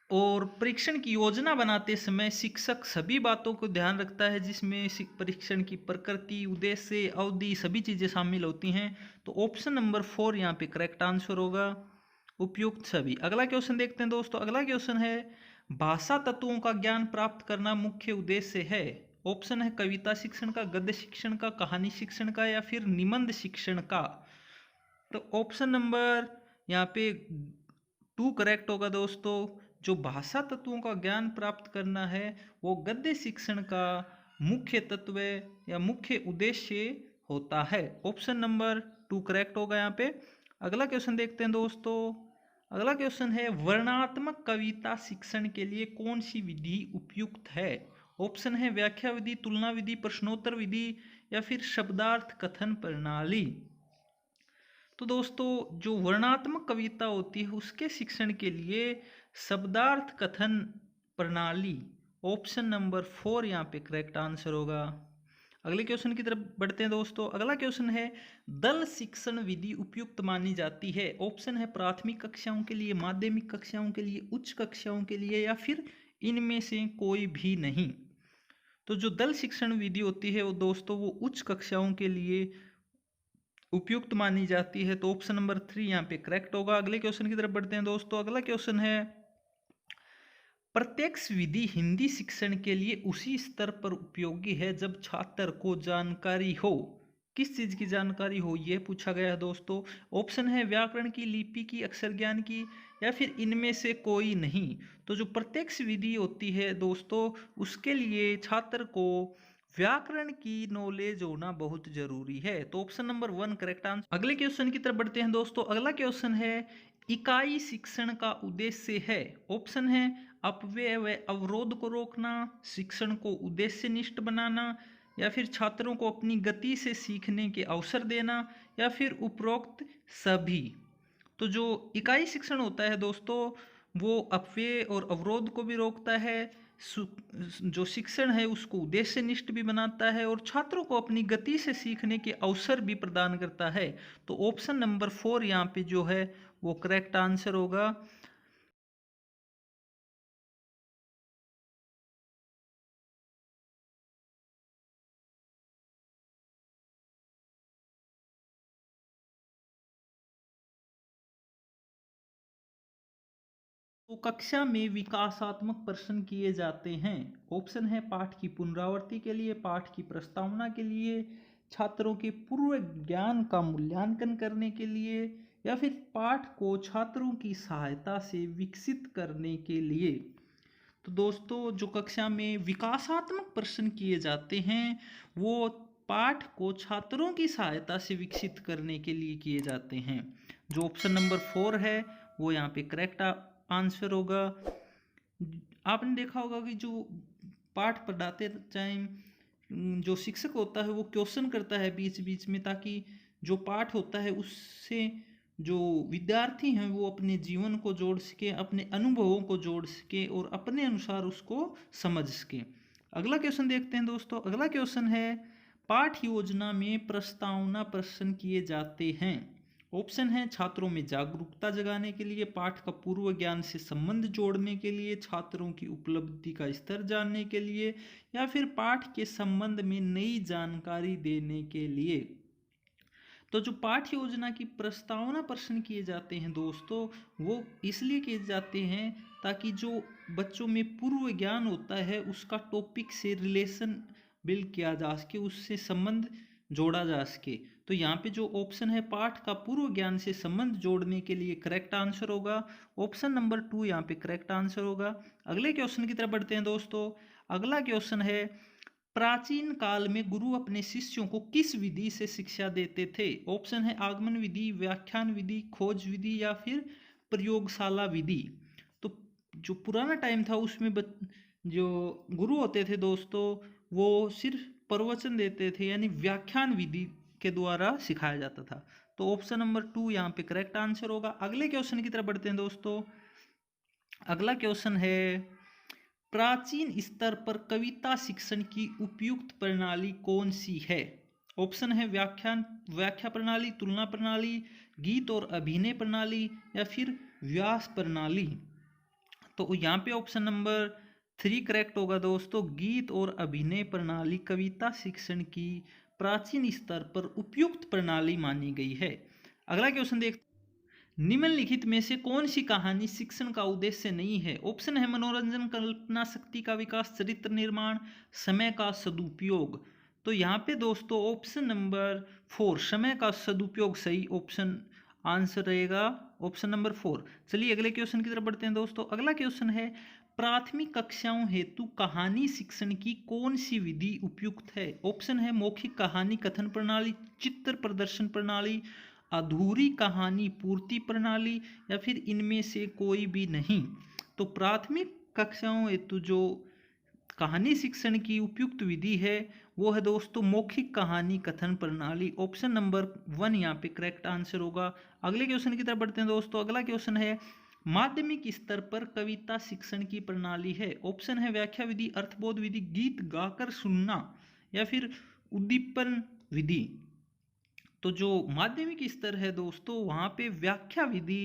और परीक्षण की योजना बनाते समय शिक्षक सभी बातों को ध्यान रखता है, जिसमें परीक्षण की प्रकृति, उद्देश्य, अवधि सभी चीज़ें शामिल होती हैं। तो ऑप्शन नंबर 4 यहाँ पे करेक्ट आंसर होगा, उपयुक्त सभी। अगला क्वेश्चन देखते हैं दोस्तों। अगला क्वेश्चन है, भाषा तत्वों का ज्ञान प्राप्त करना मुख्य उद्देश्य है। ऑप्शन है कविता शिक्षण का, गद्य शिक्षण का, कहानी शिक्षण का, या फिर निबंध शिक्षण का। तो ऑप्शन नंबर यहाँ पे 2 करेक्ट होगा दोस्तों। जो भाषा तत्वों का ज्ञान प्राप्त करना है वो गद्य शिक्षण का मुख्य तत्व या मुख्य उद्देश्य होता है। ऑप्शन नंबर 2 करेक्ट होगा यहाँ पे। अगला क्वेश्चन देखते हैं दोस्तों। अगला क्वेश्चन है, वर्णनात्मक कविता शिक्षण के लिए कौन सी विधि उपयुक्त है। ऑप्शन है व्याख्या विधि, तुलना विधि, प्रश्नोत्तर विधि, या फिर शब्दार्थ कथन प्रणाली। तो दोस्तों जो वर्णनात्मक कविता होती है उसके शिक्षण के लिए शब्दार्थ कथन प्रणाली, ऑप्शन नंबर 4 यहाँ पे करेक्ट आंसर होगा। अगले क्वेश्चन की तरफ बढ़ते हैं दोस्तों। अगला क्वेश्चन है, दल शिक्षण विधि उपयुक्त मानी जाती है। ऑप्शन है प्राथमिक कक्षाओं के लिए, माध्यमिक कक्षाओं के लिए, उच्च कक्षाओं के लिए, या फिर इनमें से कोई भी नहीं। तो जो दल शिक्षण विधि होती है वो दोस्तों वो उच्च कक्षाओं के लिए उपयुक्त मानी जाती है। तो ऑप्शन नंबर 3 यहाँ पे करेक्ट होगा। अगले क्वेश्चन की तरफ बढ़ते हैं दोस्तों। अगला क्वेश्चन है, प्रत्यक्ष विधि हिंदी शिक्षण के लिए उसी स्तर पर उपयोगी है जब छात्र को जानकारी हो। किस चीज की जानकारी हो यह पूछा गया है दोस्तों। ऑप्शन है व्याकरण की, लिपि की, अक्षर ज्ञान की, या फिर इनमें से कोई नहीं। तो जो प्रत्यक्ष विधि होती है दोस्तों उसके लिए छात्र को व्याकरण की नॉलेज होना बहुत जरूरी है। तो ऑप्शन नंबर 1 करेक्ट आंसर। अगले क्वेश्चन की तरफ बढ़ते हैं दोस्तों। अगला क्वेश्चन है, इकाई शिक्षण का उद्देश्य है। ऑप्शन है अपव्यय व अवरोध को रोकना, शिक्षण को उद्देश्यनिष्ठ बनाना, या फिर छात्रों को अपनी गति से सीखने के अवसर देना, या फिर उपरोक्त सभी। तो जो इकाई शिक्षण होता है दोस्तों वो अपव्यय और अवरोध को भी रोकता है, जो शिक्षण है उसको उद्देश्यनिष्ठ भी बनाता है, और छात्रों को अपनी गति से सीखने के अवसर भी प्रदान करता है। तो ऑप्शन नंबर 4 यहाँ पे जो है वो करेक्ट आंसर होगा। तो कक्षा में विकासात्मक प्रश्न किए जाते हैं। ऑप्शन है पाठ की पुनरावृत्ति के लिए, पाठ की प्रस्तावना के लिए, छात्रों के पूर्व ज्ञान का मूल्यांकन करने के लिए, या फिर पाठ को छात्रों की सहायता से विकसित करने के लिए। तो दोस्तों जो कक्षा में विकासात्मक प्रश्न किए जाते हैं वो पाठ को छात्रों की सहायता से विकसित करने के लिए किए जाते हैं। जो ऑप्शन नंबर 4 है वो यहाँ पे करेक्ट आंसर होगा। आपने देखा होगा कि जो पाठ पढ़ाते टाइम जो शिक्षक होता है वो क्वेश्चन करता है बीच बीच में, ताकि जो पाठ होता है उससे जो विद्यार्थी हैं वो अपने जीवन को जोड़ सके, अपने अनुभवों को जोड़ सके और अपने अनुसार उसको समझ सके। अगला क्वेश्चन देखते हैं दोस्तों। अगला क्वेश्चन है, पाठ योजना में प्रस्तावना प्रश्न किए जाते हैं। ऑप्शन है छात्रों में जागरूकता जगाने के लिए, पाठ का पूर्व ज्ञान से संबंध जोड़ने के लिए, छात्रों की उपलब्धि का स्तर जानने के लिए, या फिर पाठ के संबंध में नई जानकारी देने के लिए। तो जो पाठ्य योजना की प्रस्तावना प्रश्न किए जाते हैं दोस्तों वो इसलिए किए जाते हैं ताकि जो बच्चों में पूर्व ज्ञान होता है उसका टॉपिक से रिलेशन बिल्ड किया जा सके, उससे संबंध जोड़ा जा सके। तो यहाँ पे जो ऑप्शन है पाठ का पूर्व ज्ञान से संबंध जोड़ने के लिए करेक्ट आंसर होगा। ऑप्शन नंबर 2 यहाँ पे करेक्ट आंसर होगा। अगले क्वेश्चन की तरफ बढ़ते हैं दोस्तों। अगला क्वेश्चन है, प्राचीन काल में गुरु अपने शिष्यों को किस विधि से शिक्षा देते थे। ऑप्शन है आगमन विधि, व्याख्यान विधि, खोज विधि, या फिर प्रयोगशाला विधि। तो जो पुराना टाइम था उसमें जो गुरु होते थे दोस्तों वो सिर्फ प्रवचन देते थे, यानी व्याख्यान विधि के द्वारा सिखाया जाता था। तो ऑप्शन नंबर 2 यहाँ पे करेक्ट आंसर होगा। अगले क्वेश्चन की तरफ बढ़ते हैं दोस्तों। अगला क्वेश्चन है, प्राचीन स्तर पर कविता शिक्षण की उपयुक्त प्रणाली कौन सी है। ऑप्शन है व्याख्या प्रणाली, तुलना प्रणाली, गीत और अभिनय प्रणाली, या फिर व्यास प्रणाली। तो यहाँ पे ऑप्शन नंबर 3 करेक्ट होगा दोस्तों। गीत और अभिनय प्रणाली कविता शिक्षण की प्राचीन स्तर पर उपयुक्त प्रणाली मानी गई है। अगला क्वेश्चन देख, निम्नलिखित में से कौन सी कहानी शिक्षण का उद्देश्य नहीं है? ऑप्शन है मनोरंजन, कल्पना शक्ति का विकास, चरित्र निर्माण, समय का सदुपयोग। तो यहाँ पे दोस्तों ऑप्शन नंबर 4 समय का सदुपयोग सही ऑप्शन आंसर रहेगा, ऑप्शन नंबर 4। चलिए अगले क्वेश्चन की तरफ बढ़ते हैं दोस्तों। अगला क्वेश्चन है, प्राथमिक कक्षाओं हेतु कहानी शिक्षण की कौन सी विधि उपयुक्त है? ऑप्शन है मौखिक कहानी कथन प्रणाली, चित्र प्रदर्शन प्रणाली, अधूरी कहानी पूर्ति प्रणाली, या फिर इनमें से कोई भी नहीं। तो प्राथमिक कक्षाओं हेतु जो कहानी शिक्षण की उपयुक्त विधि है वो है दोस्तों मौखिक कहानी कथन प्रणाली। ऑप्शन नंबर 1 यहाँ पे करेक्ट आंसर होगा। अगले क्वेश्चन की तरफ बढ़ते हैं दोस्तों। अगला क्वेश्चन है, माध्यमिक स्तर पर कविता शिक्षण की प्रणाली है। ऑप्शन है व्याख्या विधि, अर्थबोध विधि, गीत गाकर सुनना, या फिर उद्दीपन विधि। तो जो माध्यमिक स्तर है दोस्तों वहाँ पे व्याख्या विधि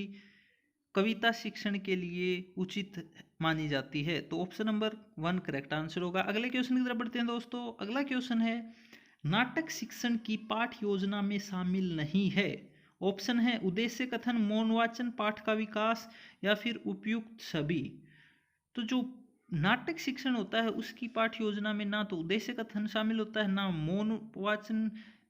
कविता शिक्षण के लिए उचित मानी जाती है। तो ऑप्शन नंबर 1 करेक्ट आंसर होगा। अगले क्वेश्चन की तरफ बढ़ते हैं दोस्तों। अगला क्वेश्चन है, नाटक शिक्षण की पाठ योजना में शामिल नहीं है। ऑप्शन है उद्देश्य कथन, मौन वाचन, पाठ का विकास, या फिर उपयुक्त सभी। तो जो नाटक शिक्षण होता है उसकी पाठ योजना में ना तो उद्देश्य कथन शामिल होता है, ना मौन वाचन,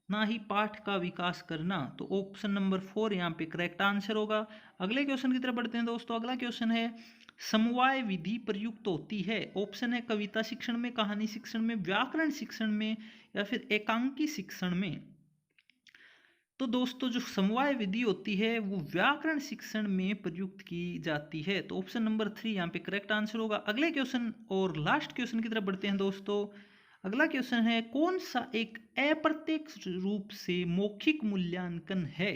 ना ही पाठ का विकास करना। तो ऑप्शन नंबर 4 यहाँ पे करेक्ट आंसर होगा। अगले क्वेश्चन की तरफ बढ़ते हैं दोस्तों। अगला क्वेश्चन है, समवाय विधि प्रयुक्त होती है। ऑप्शन है कविता शिक्षण में, कहानी शिक्षण में, व्याकरण शिक्षण में, या फिर एकांकी शिक्षण में। तो दोस्तों जो समवाय विधि होती है वो व्याकरण शिक्षण में प्रयुक्त की जाती है। तो ऑप्शन नंबर 3 यहाँ पे करेक्ट आंसर होगा। अगले क्वेश्चन और लास्ट क्वेश्चन की तरफ बढ़ते हैं दोस्तों। अगला क्वेश्चन है, कौन सा एक अप्रत्यक्ष रूप से मौखिक मूल्यांकन है?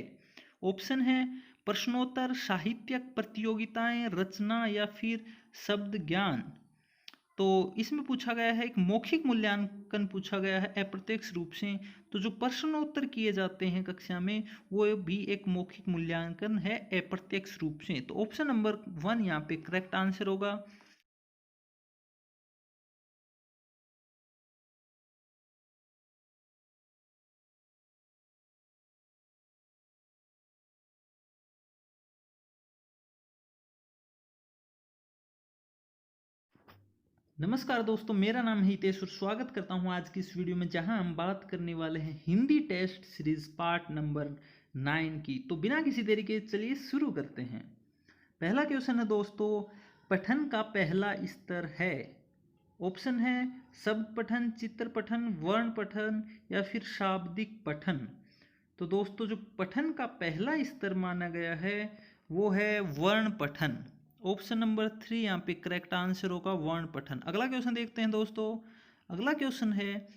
ऑप्शन है प्रश्नोत्तर, साहित्यिक प्रतियोगिताएं, रचना, या फिर शब्द ज्ञान। तो इसमें पूछा गया है एक मौखिक मूल्यांकन पूछा गया है अप्रत्यक्ष रूप से। तो जो प्रश्नोत्तर किए जाते हैं कक्षा में वो भी एक मौखिक मूल्यांकन है अप्रत्यक्ष रूप से। तो ऑप्शन नंबर 1 यहाँ पे करेक्ट आंसर होगा। नमस्कार दोस्तों, मेरा नाम है हितेश और स्वागत करता हूं आज की इस वीडियो में, जहां हम बात करने वाले हैं Hindi test series part number 9 की। तो बिना किसी देरी के चलिए शुरू करते हैं। पहला क्वेश्चन है दोस्तों, पठन का पहला स्तर है। ऑप्शन है शब्द पठन, चित्र पठन, वर्ण पठन, या फिर शाब्दिक पठन। तो दोस्तों जो पठन का पहला स्तर माना गया है वो है वर्ण पठन। ऑप्शन नंबर 3 यहाँ पे करेक्ट आंसर होगा, वर्ण पठन। अगला क्वेश्चन देखते हैं दोस्तों। अगला क्वेश्चन है,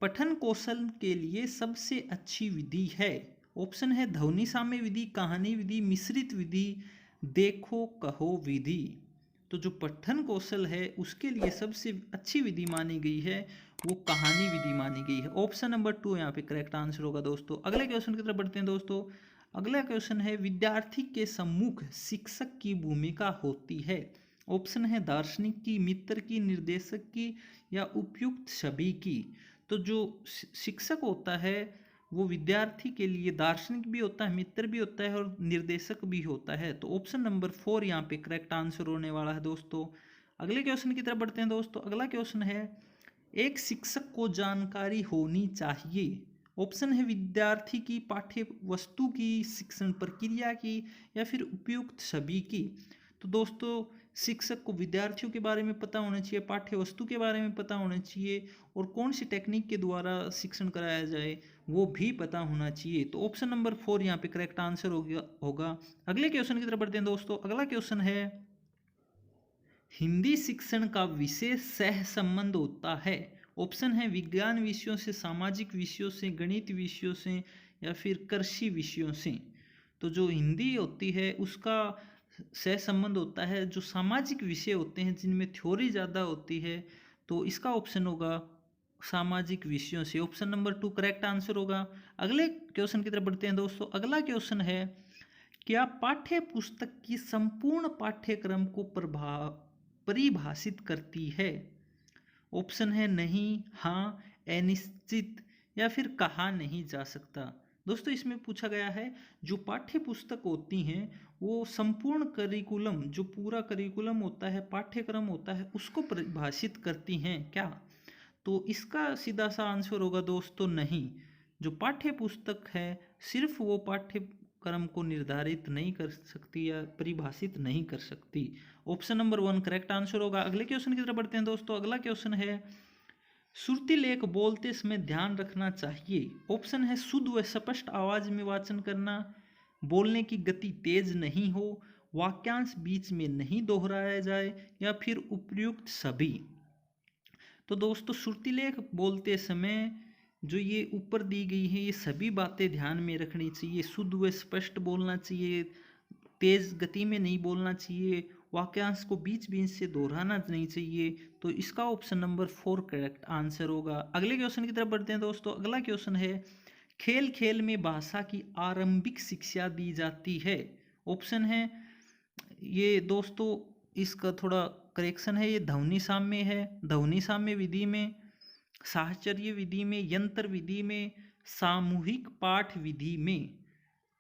पठन कौशल के लिए सबसे अच्छी विधि है। ऑप्शन है ध्वनि साम्य विधि, कहानी विधि, मिश्रित विधि, देखो कहो विधि। तो जो पठन कौशल है उसके लिए सबसे अच्छी विधि मानी गई है वो कहानी विधि मानी गई है। ऑप्शन नंबर 2 यहाँ पे करेक्ट आंसर होगा दोस्तों। अगले क्वेश्चन की तरफ बढ़ते हैं दोस्तों। अगला क्वेश्चन है, विद्यार्थी के सम्मुख शिक्षक की भूमिका होती है। ऑप्शन है दार्शनिक की, मित्र की, निर्देशक की, या उपयुक्त सभी की। तो जो शिक्षक होता है वो विद्यार्थी के लिए दार्शनिक भी होता है, मित्र भी होता है, और निर्देशक भी होता है। तो ऑप्शन नंबर 4 यहाँ पे करेक्ट आंसर होने वाला है दोस्तों। अगले क्वेश्चन की तरफ बढ़ते हैं दोस्तों। अगला क्वेश्चन है, एक शिक्षक को जानकारी होनी चाहिए। ऑप्शन है विद्यार्थी की, पाठ्य वस्तु की, शिक्षण प्रक्रिया की, या फिर उपयुक्त सभी की। तो दोस्तों शिक्षक को विद्यार्थियों के बारे में पता होना चाहिए, पाठ्य वस्तु के बारे में पता होना चाहिए, और कौन सी टेक्निक के द्वारा शिक्षण कराया जाए वो भी पता होना चाहिए। तो ऑप्शन नंबर 4 यहाँ पे करेक्ट आंसर होगा। अगले क्वेश्चन की तरफ बढ़ते हैं दोस्तों। अगला क्वेश्चन है, हिंदी शिक्षण का विशेष सह संबंध होता है। ऑप्शन है विज्ञान विषयों से, सामाजिक विषयों से, गणित विषयों से, या फिर कृषि विषयों से। तो जो हिंदी होती है उसका सह संबंध होता है जो सामाजिक विषय होते हैं जिनमें थ्योरी ज़्यादा होती है। तो इसका ऑप्शन होगा सामाजिक विषयों से। ऑप्शन नंबर 2 करेक्ट आंसर होगा। अगले क्वेश्चन की तरफ बढ़ते हैं दोस्तों। अगला क्वेश्चन है, क्या पाठ्य पुस्तक की संपूर्ण पाठ्यक्रम को परिभाषित करती है? ऑप्शन है नहीं, हाँ, अनिश्चित, या फिर कहा नहीं जा सकता। दोस्तों इसमें पूछा गया है जो पाठ्य पुस्तक होती हैं वो संपूर्ण करिकुलम, जो पूरा करिकुलम होता है, पाठ्यक्रम होता है, उसको परिभाषित करती हैं क्या? तो इसका सीधा सा आंसर होगा दोस्तों नहीं। जो पाठ्य पुस्तक है सिर्फ वो पाठ्यक्रम को निर्धारित नहीं कर सकती या परिभाषित नहीं कर सकती। ऑप्शन नंबर 1 करेक्ट आंसर होगा। अगले क्वेश्चन की तरफ बढ़ते हैं दोस्तों। अगला क्वेश्चन है श्रुति लेख बोलते समय ध्यान रखना चाहिए। ऑप्शन है शुद्ध व स्पष्ट आवाज में वाचन करना, बोलने की गति तेज नहीं हो, वाक्यांश बीच में नहीं दोहराया जाए, या फिर उपयुक्त सभी। तो दोस्तों श्रुतिलेख बोलते समय जो ये ऊपर दी गई है ये सभी बातें ध्यान में रखनी चाहिए। शुद्ध व स्पष्ट बोलना चाहिए, तेज गति में नहीं बोलना चाहिए, वाक्यांश को बीच बीच से दोहराना नहीं चाहिए। तो इसका ऑप्शन नंबर 4 करेक्ट आंसर होगा। अगले क्वेश्चन की तरफ बढ़ते हैं दोस्तों। अगला क्वेश्चन है खेल खेल में भाषा की आरंभिक शिक्षा दी जाती है। ऑप्शन है ये दोस्तों, इसका थोड़ा करेक्शन है, ये ध्वनि साम्य है, ध्वनि साम्य विधि में, साहचर्य विधि में, यंत्र विधि में, सामूहिक पाठ विधि में।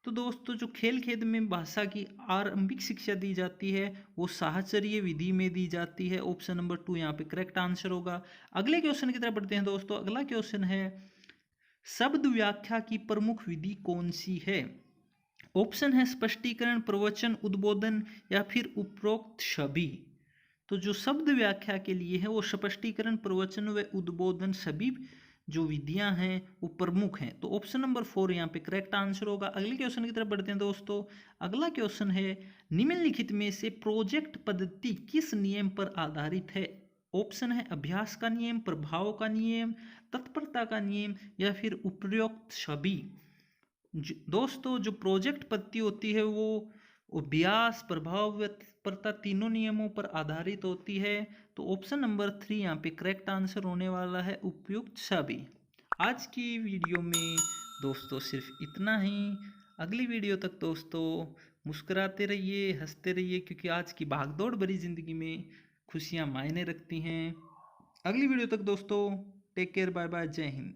तो दोस्तों जो खेल खेल में भाषा की आरंभिक शिक्षा दी जाती है वो साहचर्य विधि में दी जाती है। ऑप्शन नंबर 2 यहाँ पे करेक्ट आंसर होगा। अगले क्वेश्चन की तरफ बढ़ते हैं दोस्तों। अगला क्वेश्चन है शब्द व्याख्या की प्रमुख विधि कौन सी है? ऑप्शन है स्पष्टीकरण, प्रवचन, उद्बोधन, या फिर उपरोक्त सभी। तो जो शब्द व्याख्या के लिए है वो स्पष्टीकरण, प्रवचन व उद्बोधन सभी जो विधियां हैं वो प्रमुख हैं। तो ऑप्शन नंबर 4 यहाँ पे करेक्ट आंसर होगा। अगले क्वेश्चन की तरफ बढ़ते हैं दोस्तों। अगला क्वेश्चन है निम्नलिखित में से प्रोजेक्ट पद्धति किस नियम पर आधारित है? ऑप्शन है अभ्यास का नियम, प्रभाव का नियम, तत्परता का नियम, या फिर उपरोक्त सभी। दोस्तों जो प्रोजेक्ट पद्धति होती है वो अभ्यास, प्रभाव व तत्परता तीनों नियमों पर आधारित होती है। तो ऑप्शन नंबर 3 यहाँ पे करेक्ट आंसर होने वाला है, उपयुक्त सभी। आज की वीडियो में दोस्तों सिर्फ इतना ही। अगली वीडियो तक दोस्तों मुस्कुराते रहिए, हंसते रहिए, क्योंकि आज की भागदौड़ भरी जिंदगी में खुशियाँ मायने रखती हैं। अगली वीडियो तक दोस्तों टेक केयर, बाय बाय, जय हिंद।